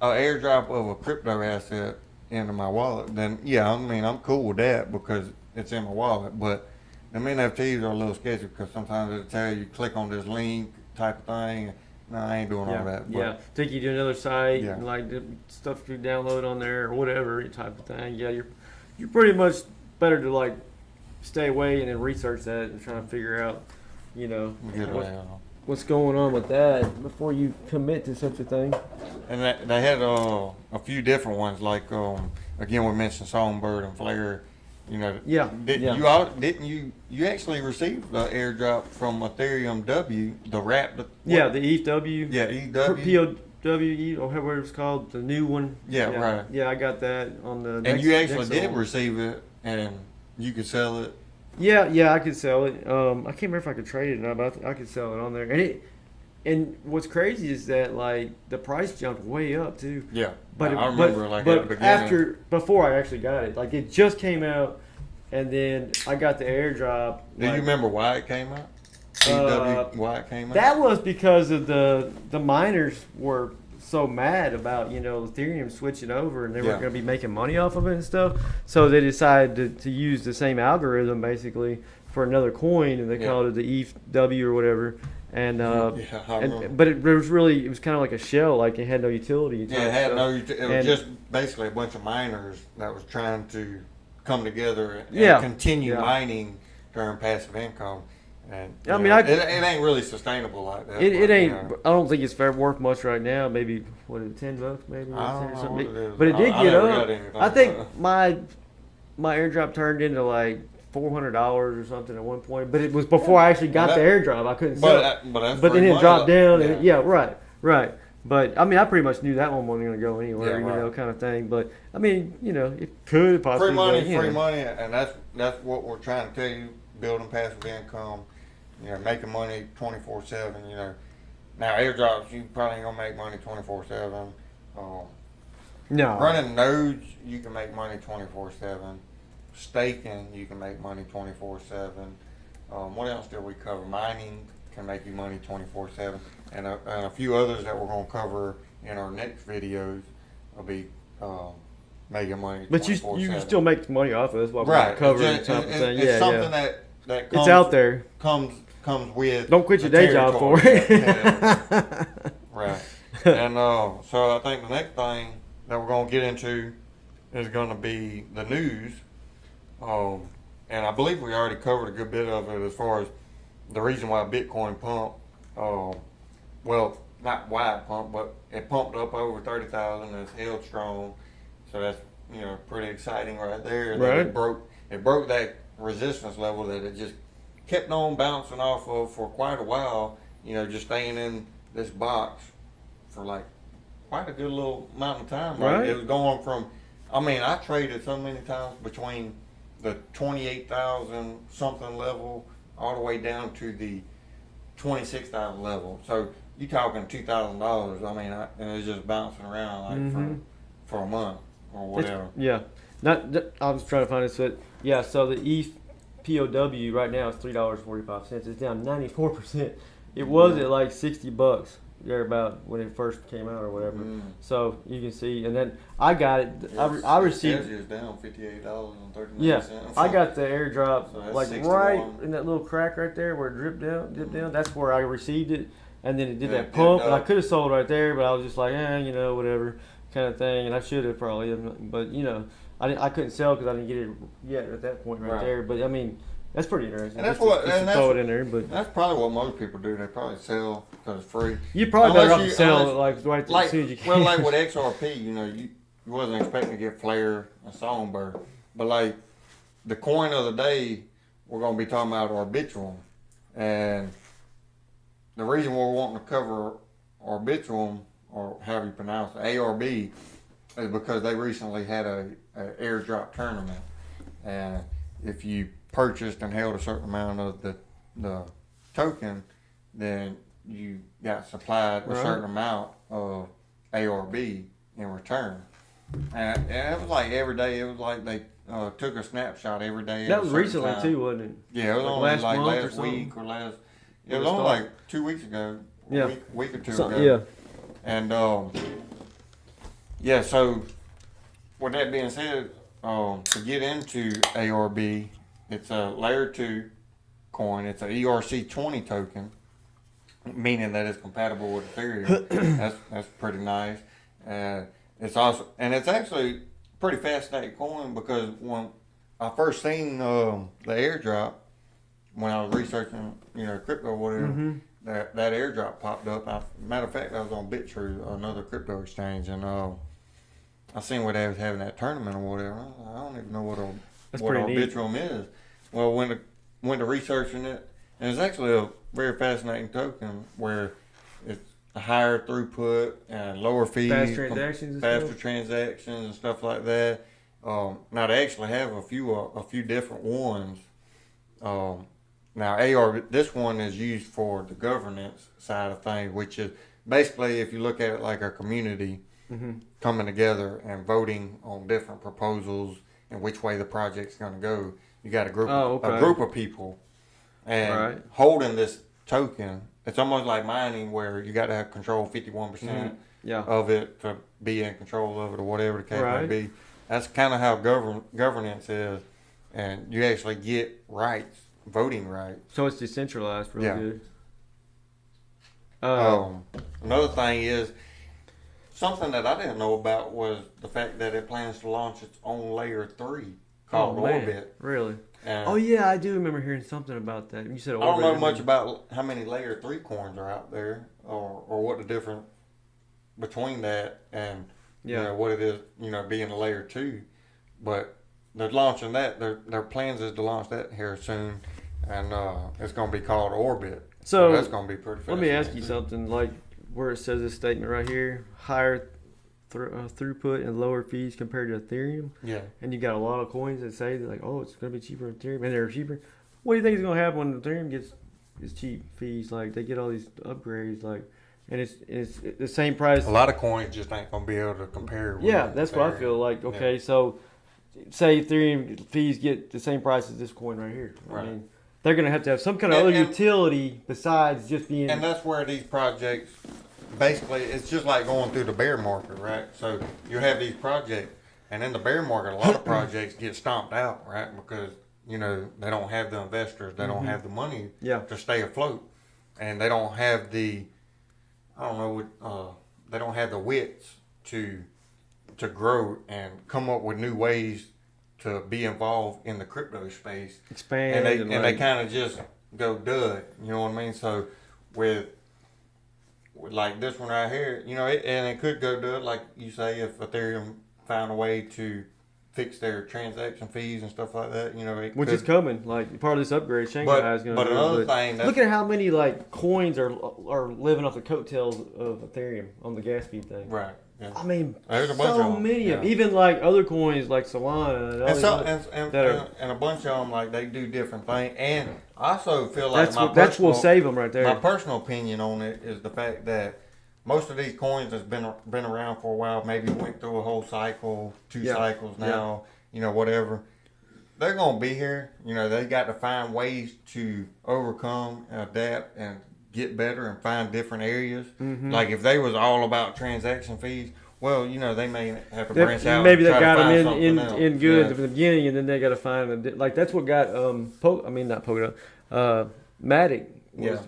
an airdrop of a crypto asset into my wallet, then I'm cool with that because it's in my wallet. But them NFTs are a little sketchy because sometimes it'll tell you click on this link type of thing. No, I ain't doing all that. But, take you to another site, Yeah. and like the stuff you download on there or whatever type of thing. Yeah, you're pretty much better to like stay away and then research that and try to figure out, what's going on with that before you commit to such a thing. And they had a few different ones, like again we mentioned Songbird and Flare. Didn't you actually received the airdrop from Ethereum W, the wrap? The ETH W. Yeah, EW. POWE or however it's called, the new one. Yeah, right. Yeah, I got that on the. And you actually did receive it, and you could sell it. Yeah, I could sell it. I can't remember if I could trade it or not, but I could sell it on there. And what's crazy is that like the price jumped way up too. Yeah, but I remember at the beginning. Before I actually got it, like it just came out, and then I got the airdrop. Do you remember why it came out? Why it came out? That was because of the miners were so mad about Ethereum switching over, and they weren't going to be making money off of it and stuff. So they decided to use the same algorithm basically for another coin, and they called it the ETH or whatever. And but it was kind of like a shell, like it had no utility. Yeah, it had no utility. It was just basically a bunch of miners that was trying to come together and continue mining to earn passive income. And I mean, know, it ain't really sustainable like that. It ain't. You know, I don't think it's worth much right now. Maybe what is it, $10 maybe, or I don't 10 or know something. what it is. But it did I get never up. got anything I think about my airdrop turned into like $400 or something at one point. But it was before I actually got the airdrop. I couldn't sell it. But But then it dropped down. Yeah. And yeah, right. But I mean, I pretty much knew that one wasn't going to go anywhere, Yeah, right. you know, kind of thing. But I mean, you know, it could possibly. Free money, and that's what we're trying to tell you. Building passive income, you know, making money 24/7. You know, now airdrops you probably ain't gonna make money 24/7. No. Running nodes you can make money 24/7. Staking you can make money 24/7. What else did we cover? Mining can make you money 24/7, and a few others that we're gonna cover in our next videos will be making money. But you still make money off of it. That's what we're covering. It's something that comes, it's out there. Comes with. Don't quit your day job for it. Yeah. Right. And so I think the next thing that we're gonna get into is gonna be the news. And I believe we already covered a good bit of it as far as the reason why Bitcoin pumped. Well, not why it pumped, but it pumped up over 30,000 and it's held strong. So that's, you know, pretty exciting right there. Right. It broke that resistance level that it just kept on bouncing off of for quite a while, you know, just staying in this box for like quite a good little amount of time. Right. It was going from, I mean, I traded so many times between the 28,000 something level all the way down to the 26,000 level. So you talking $2,000. I mean, and it was just bouncing around like for a month or whatever. I was trying to find this. But yeah, so the ETH POW right now is $3.45. It's down 94%. It was at like $60 there about when it first came out or whatever. So you can see, and then I got it. I received. It's down $58.39. Yeah, I got the airdrop So that's like 61. right in that little crack right there where it dipped down. That's where I received it, and then it did Yeah, that it pump. dipped And I up. could have sold right there, but I was just like, you know, whatever kind of thing. And I should have probably, but you know, I couldn't sell because I didn't get it yet at that point right there. But I mean, that's pretty interesting. And that's just to throw it in there, but that's probably what most people do. They probably sell because it's free. you probably better Unless off to sell it unless- like right as soon as you can. Well, like with XRP, you know, you wasn't expecting to get Flare and Songbird, but like the coin of the day, we're gonna be talking about Arbitrum, and the reason we're wanting to cover Arbitrum, or however you pronounce it, ARB, is because they recently had a airdrop tournament, and if you purchased and held a certain amount of the token, then you got supplied a certain amount of ARB in return. And it was like every day. It was like they took a snapshot every day. That was recently too, wasn't it? Yeah, it was Like only last like month or last something? week or last. It When was it only started? like 2 weeks ago. Yeah. A week or two So, ago. yeah. And yeah, so with that being said, to get into ARB, it's a layer 2 coin. It's a ERC20 token, meaning that it's compatible with Ethereum. That's pretty nice. It's actually pretty fascinating coin because when I first seen the airdrop, when I was researching, you know, crypto or whatever, that airdrop popped up. Matter of fact, I was on BitTrue, another crypto exchange, and I seen where they was having that tournament or whatever. I don't even know what Arbitrum is. Well, went to researching it, and it's actually a very fascinating token where it's a higher throughput and lower fees, faster transactions and stuff like that. Now they actually have a few different ones. Now this one is used for the governance side of things, which is basically, if you look at it like a community coming together and voting on different proposals and which way the project's going to go. You got a group of people, and holding this token. It's almost like mining, where you got to have control 51% of it to be in control of it, or whatever the case may be. That's kind of how governance is, and you actually get rights, voting rights. So it's decentralized, really good. Another thing is, something that I didn't know about was the fact that it plans to launch its own layer 3 called Orbit. Really? And Oh yeah, I do remember hearing something about that. You said I don't know orbit, much about how many layer 3 coins are out there, or what the difference between that and you Yeah. know what it is, you know, being a layer 2. But they're launching that. Their plans is to launch that here soon, and it's going to be called Orbit. So that's going to be pretty. Let me ask you something. Like where it says this statement right here: higher throughput and lower fees compared to Ethereum. Yeah. And you got a lot of coins that say like, oh, it's going to be cheaper than Ethereum, and they're cheaper. What do you think is going to happen when Ethereum gets cheap fees? Like they get all these upgrades, like, and it's the same price. A lot of coins just ain't going to be able to compare. With That's what I feel like. Okay, so say Ethereum fees get the same price as this coin right here. Right. I mean, they're going to have some kind of other utility besides just being. And that's where these projects, basically, it's just like going through the bear market, right? So you have these projects, and in the bear market, a lot of projects get stomped out, right? Because, you know, they don't have the investors, they don't have the money to stay afloat, and they don't have the, they don't have the wits to grow and come up with new ways to be involved in the crypto space. Expand. And they kind of just go dud, you know what I mean? So with like this one right here, you know, it could go dud, like you say, if Ethereum found a way to fix their transaction fees and stuff like that, you know. Which is coming, like part of this upgrade. Shanghai is going to. But another thing, look at how many like coins are living off the coattails of Ethereum on the gas fee thing. Right. Yeah. I mean, there's a bunch of them. Many of them. Even like other coins like Solana and a bunch of them, like they do different things. And I also feel like that's what will save them right there. My personal opinion on it is the fact that most of these coins that's been around for a while, maybe went through a whole cycle, two cycles now, you know, whatever. They're gonna be here. You know, they got to find ways to overcome, adapt, and get better and find different areas. Mm-hmm. Like if they was all about transaction fees, well, you know, they may have to branch out. Maybe they got them in good from the beginning, and then they got to find like that's what got Matic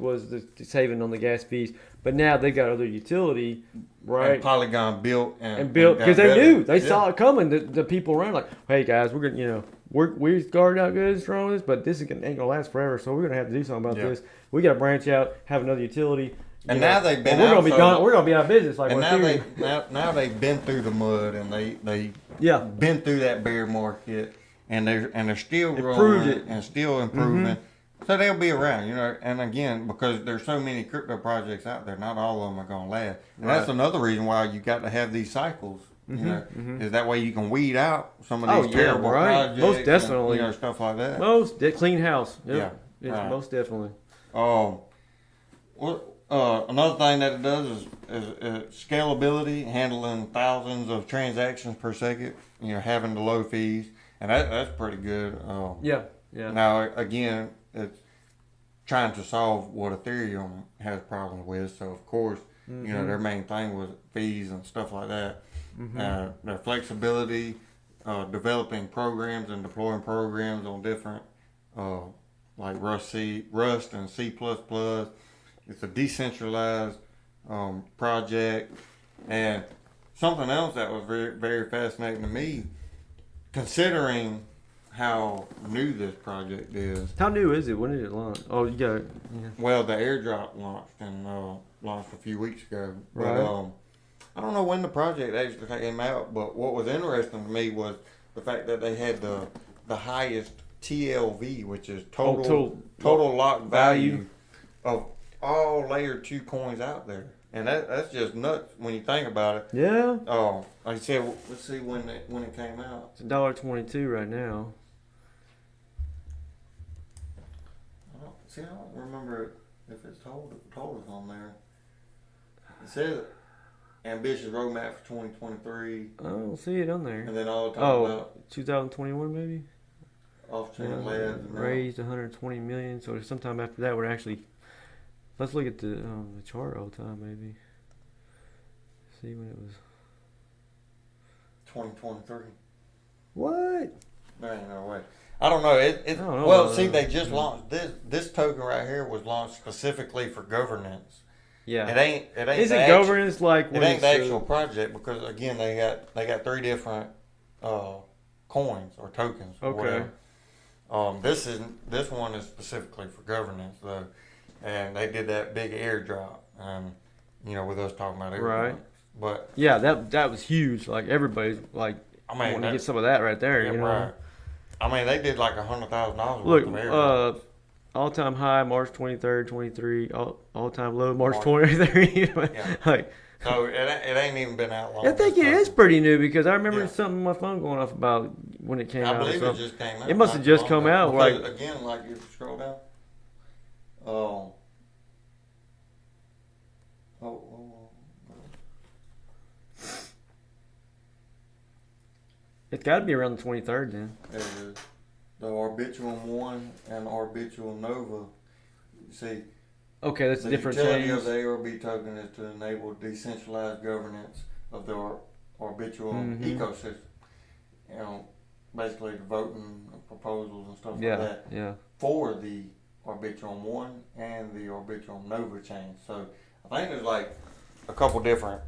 was the saving on the gas fees. But now they got other utility, right? And Polygon built because they knew they saw it coming. The people around like, hey guys, we're gonna we're guarding out good and strong with this, but this ain't gonna last forever. So we're gonna have to do something about this. We got to branch out, have another utility. And now they've been. We're gonna be gone. We're gonna be out of business. Like and now they've been through the mud and they been through that bear market and they're still growing and still improving. Mm-hmm. So they'll be around, you know. And again, because there's so many crypto projects out there, not all of them are gonna last. And that's another reason why you got to have these cycles. You know, is that way you can weed out some of these terrible projects. Most definitely, and, stuff like that. Clean house. Yep. Yeah, most definitely. Another thing that it does is scalability, handling thousands of transactions per second. You know, having the low fees, and that's pretty good. Now again, it's trying to solve what Ethereum has problems with. So of course, you know, their main thing was fees and stuff like that. Their flexibility, developing programs and deploying programs on different, like Rust and C++. It's a decentralized project. And something else that was very, very fascinating to me, considering how new this project is. How new is it? When did it launch? Oh, you got it. Yeah. Well, the airdrop launched a few weeks ago. Right. But I don't know when the project actually came out, but what was interesting to me was the fact that they had the highest TLV, which is total lock value of all layer 2 coins out there. And that's just nuts when you think about it. Yeah. Oh, like I said, let's see when it came out. It's $1.22 right now. I don't remember if it's told on there. It says ambitious roadmap for 2023. I don't see it on there. And then all the time about 2021 maybe. Off-chain labs. Raised 120 million. So sometime after that, we're actually. Let's look at the chart all the time maybe. See when it was. 2023. What? There ain't no way. I don't know. They just launched this token right here was launched specifically for governance. Yeah. It ain't. Isn't governance like? It ain't the actual project because again they got 3 different coins or tokens. Or whatever. This one is specifically for governance though, and they did that big airdrop, with us talking about airdrops. Right. But yeah, that was huge. Like everybody's like wanting to get some of that right there. Yeah, you know. right. I mean, they did like $100,000 Look, worth of airdrops. all-time high March 23rd, 23. All-time low March March. 23. Yeah. Like, So it ain't even been out long. I think it is pretty new because I remember Yeah. something on my phone going off about when it came I out. believe So it just came out. it must have not just long come ago. out, Because, like- again, like you scroll down. Oh. It's got to be around the 23rd then. There it is. The Arbitrum 1 and Arbitrum Nova. You see, Okay, that's the a different utility change. of the ARB token is to enable decentralized governance of the arbitral Mhm. ecosystem. Basically the voting proposals and stuff Yeah, like that yeah. for the Arbitrum 1 and the Arbitrum Nova chain. So I think there's like a couple different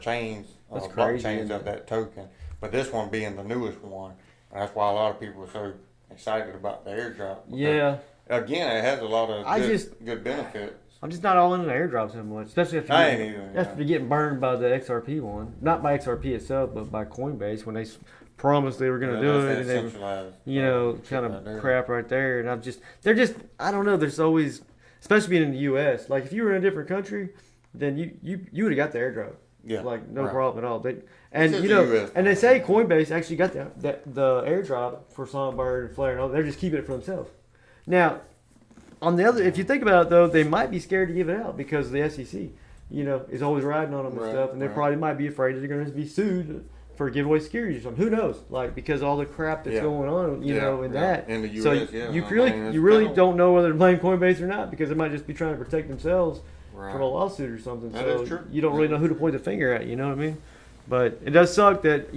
chains, That's crazy, blockchains isn't of that token. But this one being the newest one, and that's why a lot of people are so excited about the airdrop. because, Yeah, Again, it has a lot of I good benefits. I'm just not all into the airdrops so much, especially after I ain't either. after you're getting burned by the XRP one. Not by XRP itself, but by Coinbase when they promised they were going to do it, and they were, kind of right there. crap right there. And they're just, I don't know. There's always, especially being in the U.S. Like if you were in a different country, then you would have got the airdrop. Yeah, Like no right. problem at all. It's just the US. And they say Coinbase actually got the airdrop for Songbird and Flare and all. They're just keeping it for themselves. Now, on the other, if you think about it though, they might be scared to give it out because the SEC, is always riding on them and Right, stuff, and they right. probably might be afraid that they're going to be sued for giveaway securities or something. Who knows? Like because all the crap that's Yeah. going on, in that. in the U.S. So yeah, you I really mean, it's you really kinda- don't know whether to blame Coinbase or not because they might just be trying to protect themselves Right. from a lawsuit or something. That so is true. you don't really know who to point the finger at. You know what I mean? But it does suck that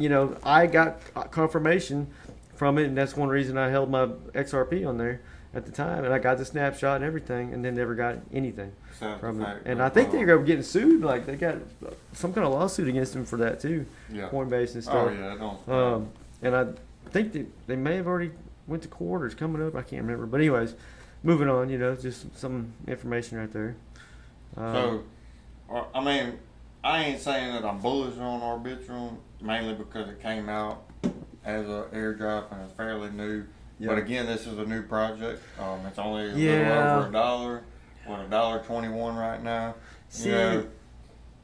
I got confirmation from it, and that's one reason I held my XRP on there at the time, and I got the snapshot and everything, and then never got anything Sounds from it. fact, And no I think problem. they're getting sued. Like they got some kind of lawsuit against them for that too, Yeah. Coinbase and Oh stuff. yeah, I don't. And I think that they may have already went to court or it's coming up. I can't remember. But anyways, moving on. Just some information right there. I mean, I ain't saying that I'm bullish on Arbitrum, mainly because it came out as an airdrop and it's fairly new. Yeah. But again, this is a new project. It's only a Yeah. little over $1. What, $1.21 right now. See,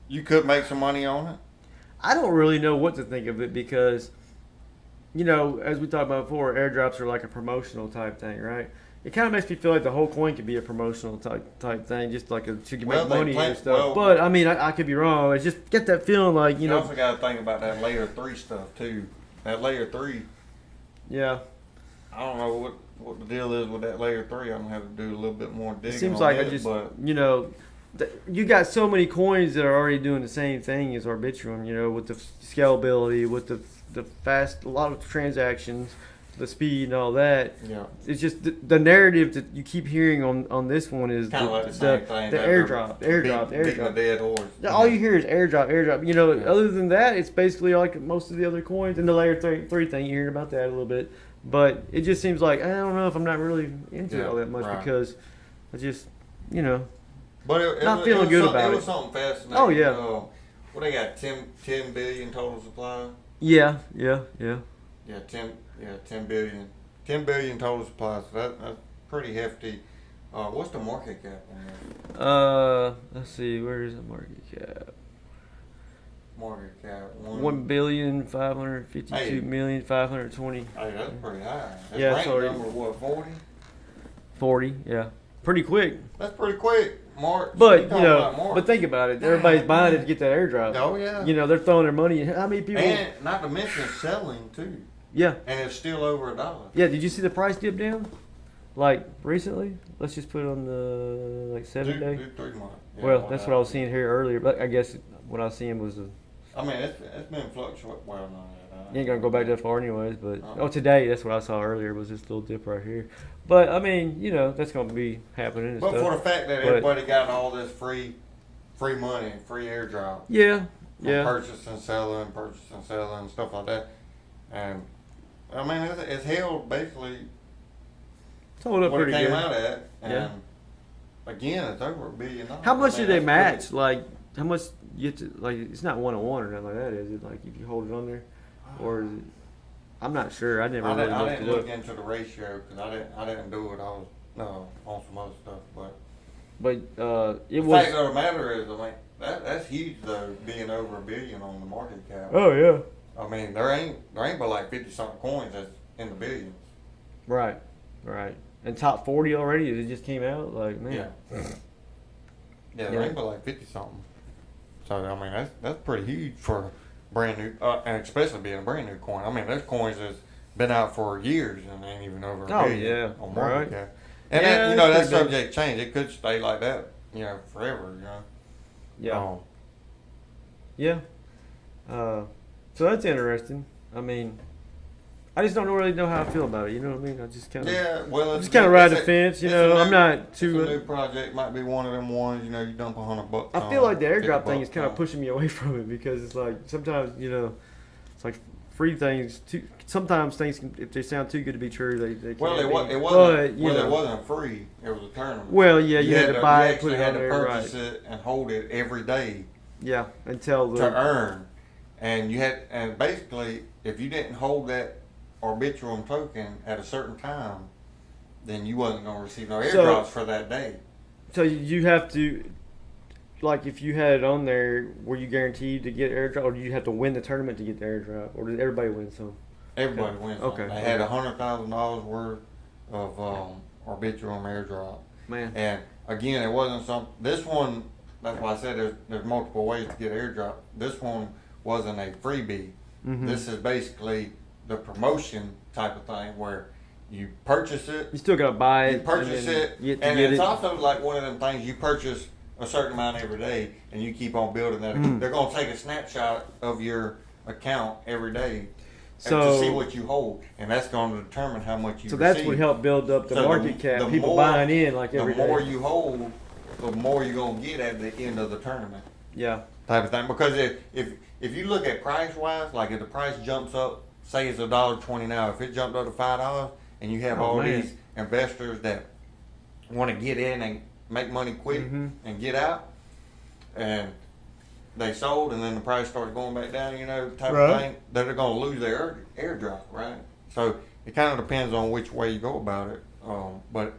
You could make some money on it. I don't really know what to think of it because, as we talked about before, airdrops are like a promotional type thing, right? It kind of makes me feel like the whole coin could be a promotional type thing, just like to make Well, they money plan- and stuff. well- But I mean, I could be wrong. It's just get that feeling like You also got to think about that layer 3 stuff too. That layer 3, yeah. I don't know what the deal is with that layer 3. I'm gonna have to do a little bit more digging. It seems on like it, but you got so many coins that are already doing the same thing as Arbitrum, with the scalability, with the fast, a lot of transactions, the speed and all that. yeah. It's just the narrative that you keep hearing on this one is Kind of like the the same thing. the that airdrop, they're airdrop, beating the airdrop. dead horse. All you hear is airdrop. Yeah. Other than that, it's basically like most of the other coins and the layer three thing. You hear about that a little bit, but it just seems like I don't know if I'm not really into it Yeah, all that much right. because I just But it Not was, feeling good it about was it. something fascinating. Oh, yeah. What they got? 10 billion total supply. yeah. Yeah, 10 billion. 10 billion total supply. So that's pretty hefty. What's the market cap on that? Let's see, where is the market cap? Market cap 1,552,520,000. Hey, that's pretty high. That's Yeah, rank sorry. number what, 40? 40, yeah, pretty quick. That's pretty quick. March. But talking about March. but think about it. Everybody's buying it to get that airdrop. Oh yeah. They're throwing their money. How many people? And not to mention selling too. Yeah, And it's still over $1. yeah. Did you see the price dip down? Like recently? Let's just put it on the 7 day. Do 3 months. Yeah, Well, why that's not? what I was seeing here earlier. But I guess what I was seeing was I mean, it's been fluctuating. Well, no. you ain't gonna go back that far anyways. But Uh-uh. today that's what I saw earlier was this little dip right here. But I mean, that's gonna be happening and But stuff. for the fact that But- everybody got all this free money, free airdrop, Yeah, from yeah. purchasing, selling, stuff like that, and I mean it's held basically Hold up what it pretty came good. out at, and Yeah. again, it's over $1 billion. How much I mean, do they that's match? pretty- Like, how much you have to, like, it's not 1-on-1 or nothing like that, is it? Like, if you hold it on there? Or is it? I'm not sure. I never I really didn't, I looked didn't it look up. into the ratio because I didn't do it. I was on some other stuff, but But it the was. fact of the matter is, I mean, that's huge though, being over $1 billion on the market cap. Oh, yeah. I mean, there ain't but like 50 something coins that's in the billions. Right. Right. And top 40 already? It just came out? Like, man. Yeah. Yeah, there Yeah. ain't but like 50 something. So I mean, that's pretty huge for brand new, and especially being a brand new coin. I mean, there's coins that's been out for years and ain't even over $1 Oh, billion yeah. on market Right. cap. And Yeah, that, that's that's pretty big. subject to change. It could stay like that, forever. Yeah. Um, Yeah. So that's interesting. I mean, I just don't really know how I feel about it. You know what I mean? I just kind of. yeah, well, Just kind of ride the it's a- fence, you it's know. a I'm new- not It's too. a new project. Might be one of them ones. You dump $100. I feel like the airdrop thing is $50 kind of on. pushing me away from it because it's like sometimes it's like free things. Sometimes things can, if they sound too good to be true, they Well, can't it, be. wa- it But, wasn't. you Well, know. it wasn't free. It was a tournament. Well, yeah, you had to buy it, put you it had on to there, purchase right? it and hold it every day Yeah, until to the earn, and basically, if you didn't hold that arbitrum token at a certain time, then you wasn't gonna receive no So- airdrops for that day. so you have to. Like if you had it on there, were you guaranteed to get airdrop, or do you have to win the tournament to get the airdrop, or did everybody win some? Everybody wins. Okay. They had $100,000 worth of arbitrum airdrop. Man, And again, it wasn't this one, that's why I said there's multiple ways to get airdrop. This one wasn't a freebie. Mhm. This is basically the promotion type of thing where you purchase it, you still gotta buy it. you purchase and then it, you get to and get it's it. also like one of them things you purchase a certain amount every day and you keep on building that. Mm. They're going to take a snapshot of your account every day to So- see what you hold, and that's going to determine how much you So receive. that's what helped build up the So market cap. the People more- buying in like every The more day. you hold, the more you're gonna get at the end of the tournament, Yeah. type of thing. Because if you look at price wise, like if the price jumps up, say it's $1.20 now, if it jumped up to $5, and you have Oh, all man. these investors that want to get in and make money quick Mhm. and get out, and they sold, and then the price started going back down, type Right. of thing, that they're gonna lose their airdrop, right? So it kind of depends on which way you go about it. But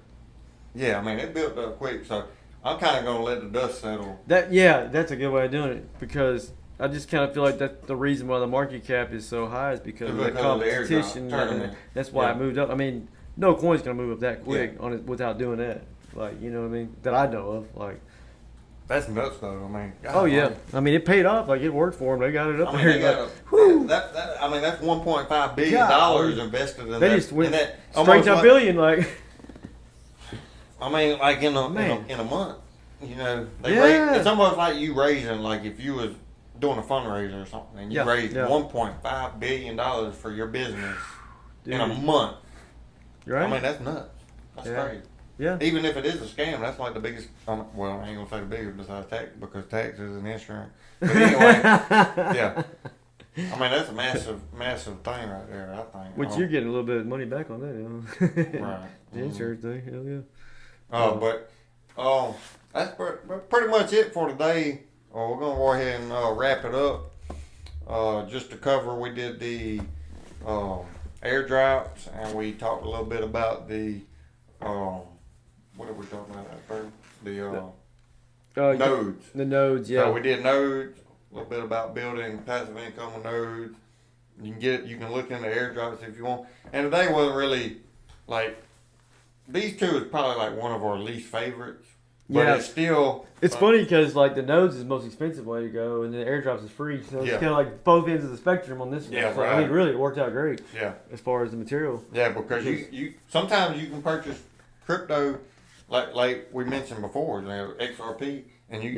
yeah, I mean, it built up quick, so I'm kind of gonna let the dust settle. That's a good way of doing it because I just kind of feel like that's the reason why the market cap is so high is because of the Because of the airdrop competition. tournament. And that's why it Yeah. moved up. I mean, no coin's gonna move up that quick on it without doing that. Like, you know what I mean? That I know of. Like, That's nuts, though. I mean, God, oh yeah. I mean, it paid off. Like, it worked for them. They got it up I mean, there. they got Like, a, that. I mean, that's $1.5 billion Golly. invested in they that. just went in that straight almost to a like- billion. Like, I mean, like in a Man. month, Yeah. it's almost like you raising, like if you was doing a fundraiser or something, and you Yeah, raised yeah. $1.5 billion for your business in a Dude. month. right? I mean, that's nuts. That's Yeah. crazy. yeah. Even if it is a scam, that's like the biggest. Well, I ain't gonna say the biggest besides tax because taxes and insurance. But anyway, yeah. I mean, that's a massive thing right there. I think. Which you're getting a little bit of money back on that, you know? right. The insurance thing, hell yeah. But that's pretty much it for today. We're gonna go ahead and wrap it up. Just to cover, we did the airdrops, and we talked a little bit about the what did we talk about at first? The nodes. The nodes, yeah. So we did nodes. A little bit about building passive income with nodes. You can look into airdrops if you want. And today wasn't really like these two is probably like one of our least favorites. But Yeah. it's still It's funny because like the nodes is the most expensive way to go, and the airdrops is free. So it's Yeah. kind of like both ends of the spectrum on this one. Yeah, So, right. I mean, really, it worked out great yeah. as far as the material. Yeah, because you sometimes you can purchase crypto like we mentioned before, XRP, and you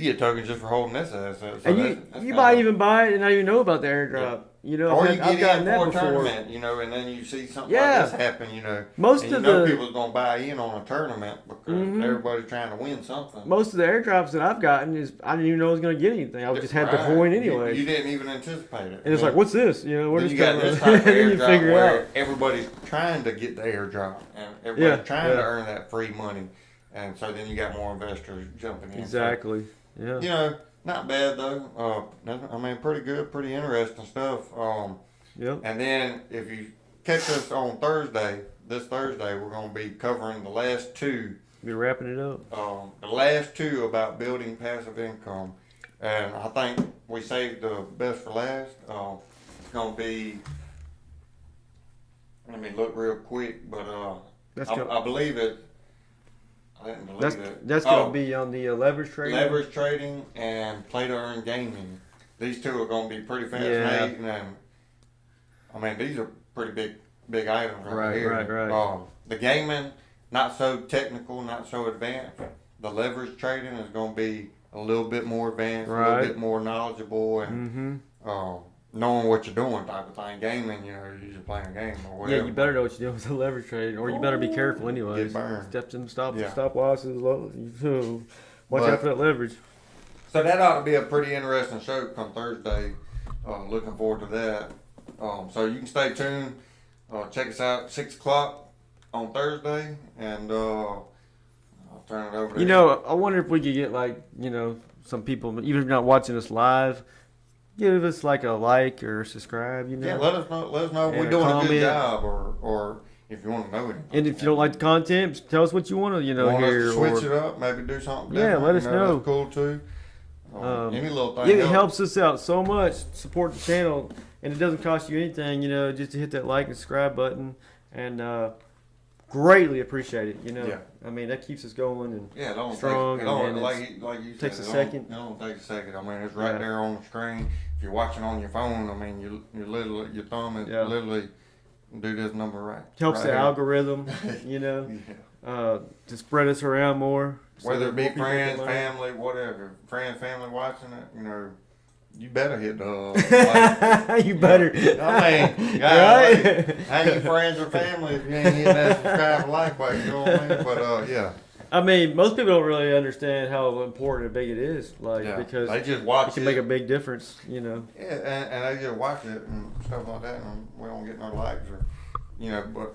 get tokens just for holding this asset. So And that's you kinda- might even buy it and not even know about the airdrop. You know, Or you I've get gotten in that for a before. tournament, you know, and then you see something Yeah. like this happen, you know. Most and you of know the people's going to buy in on a tournament because everybody's trying to win something. most of the airdrops that I've gotten is I didn't even know I was going to get anything. I just had the coin anyway. You didn't even anticipate it. And it's like, what's this? You know, Then you got this type of then you airdrop figure it where out. everybody's trying to get the airdrop and everybody's trying yeah. to earn that free money, and so then you got more investors jumping in. Exactly. So, Yeah. you know, not bad though. I mean, pretty good, pretty interesting stuff. Yep. And then if you catch us on this Thursday, we're going to be covering the last two. Be wrapping it up. The last two about building passive income, and I think we saved the best for last. It's going to be. Let me look real quick, but I believe it. I didn't believe it. That's going to be on the leverage trading. Leverage trading and play to earn gaming. These two are going to be pretty fascinating, and I mean these are pretty big items right here. Right. The gaming, not so technical, not so advanced. The leverage trading is going to be a little bit more advanced, a little bit more knowledgeable, and knowing what you're doing type of thing. Gaming, you know, you're just playing a game or whatever. Yeah, you better know what you're doing with the leverage trading, or you better be careful anyway. Get burned. Steps and stop losses. Watch out for that leverage. So that ought to be a pretty interesting show come Thursday. Looking forward to that. So you can stay tuned. Check us out 6 o'clock on Thursday, and I'll turn it over to you. Know, I wonder if we could get some people, even if you're not watching us live, give us like a like or subscribe. Yeah, let us know if we're doing a good job, or if you want to know anything. And if you don't like the content, tell us what you want to hear. Us to switch it up, maybe do something different. Yeah, let us know. That's cool too. Any little thing. It helps us out so much. Support the channel, and it doesn't cost you anything. Just to hit that like and subscribe button, and greatly appreciate it. I mean that keeps us going and strong. Like you said, takes a second. It don't take a second. I mean, it's right there on the screen. If you're watching on your phone, I mean, you literally your thumb is literally do this number right. Helps right the here. algorithm, to spread us around more. Whether it be friends, family, whatever, friends, family watching it, you better hit the like. You better. I mean, right? How you friends or family if you ain't hitting that subscribe and like button? You know what I mean? But yeah. I mean, most people don't really understand how important and big it is, because they just watch it can make a big difference, Yeah, and they just watch it and stuff like that, and we don't get no likes or, But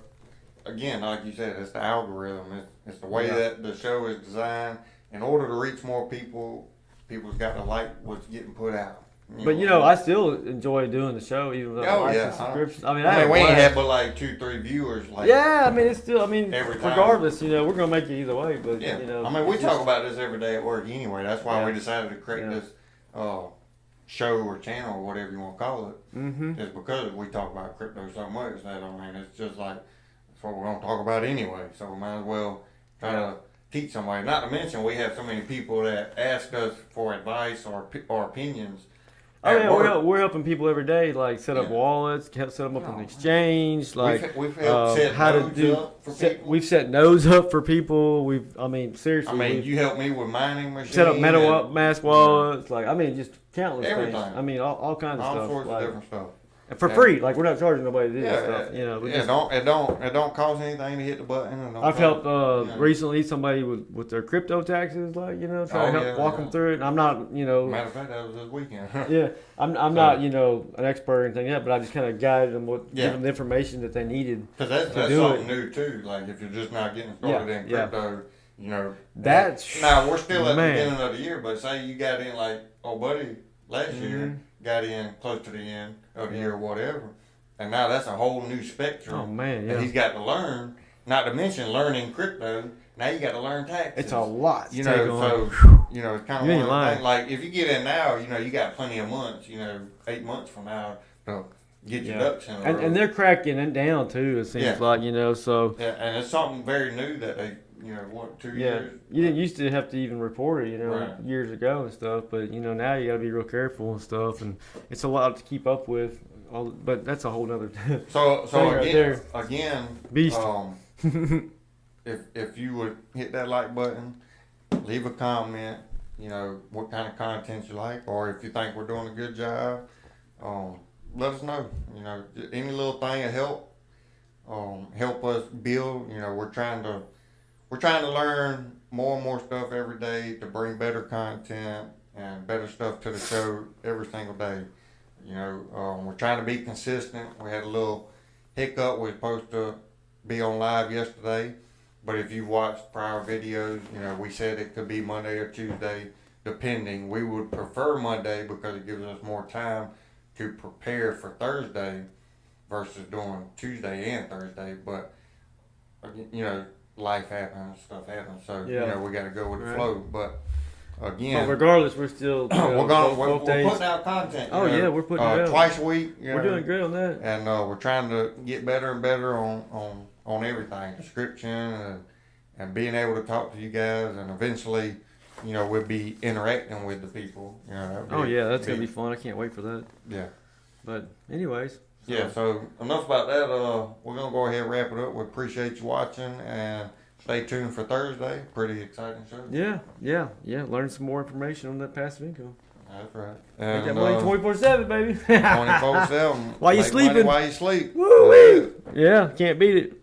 again, like you said, it's the algorithm. It's the way that the show is designed. In order to reach more people, people's got to like what's getting put out. But I still enjoy doing the show, even though I like the subscriptions. I mean, we ain't had but like 2-3 viewers. I mean, it's still. I mean, every time. Regardless, we're gonna make it either way. But I mean, we talk about this every day at work anyway. That's why we decided to create this show or channel or whatever you want to call it. Mm-hmm. It's because we talk about crypto so much that it's just like that's what we're gonna talk about anyway. So we might as well try to teach somebody. Not to mention, we have so many people that ask us for advice or opinions. Oh yeah, we're helping people every day, like set up wallets, set them up on the exchange, like we've helped set how to nodes up for people. We've set nodes up for people. Seriously. You helped me with mining machines. Set up MetaMask wallets, just countless everything. things. I mean, all kinds of stuff. All sorts of different stuff. For free, like we're not charging nobody to do this stuff. It don't cost anything to hit the button. I've helped recently somebody with their crypto taxes, try to help walk them through it. And I'm not, Matter of fact, that was this weekend. I'm not, an expert or anything yet, but I just kind of guided them give them the information that they needed. Because that's something new too. Like if you're just not getting started in crypto, That's now we're still at the beginning of the year, but say you got in like buddy last year got in close to the end of the year or whatever, and now that's a whole new spectrum. Oh man, that he's got to learn. Not to mention learning crypto. Now you got to learn taxes. It's a lot. So it's kind of one of the things. Like if you get in now, you got plenty of months. 8 months from now to get your ducks in a row. And they're cracking it down too. It seems like so. Yeah, and it's something very new that they. 2 years. You didn't used to have to even report it, right. years ago and stuff. But now you got to be real careful and stuff, and it's a lot to keep up with. But that's a whole nother. So right again, beast. If you would hit that like button, leave a comment. What kind of content you like, or if you think we're doing a good job. let us know. You know, any little thing will help us build. You know, we're trying to learn more and more stuff every day to bring better content and better stuff to the show every single day. You know, we're trying to be consistent. We had a little hiccup. We were supposed to be on live yesterday, but if you watched prior videos, you know, we said it could be Monday or Tuesday, depending. We would prefer Monday because it gives us more time to prepare for Thursday versus doing Tuesday and Thursday. But, you know, life happens, stuff happens, so you know we got to go with the flow. But again, but regardless, we're still we're putting out content. Oh yeah, we're putting it out twice a week. We're doing great on that, and we're trying to get better and better on everything, description and being able to talk to you guys, and eventually, you know, we'll be interacting with the people. You know, that's gonna be fun. I can't wait for that. Yeah. But anyways. Yeah, so enough about that. We're going to go ahead and wrap it up. We appreciate you watching, and stay tuned for Thursday. Pretty exciting show. Yeah. Learn some more information on that passive income. That's right. Make And that money 24/7, baby. 24/7. While you Make sleeping. money while you sleep. Woo-wee. Yeah, can't beat it.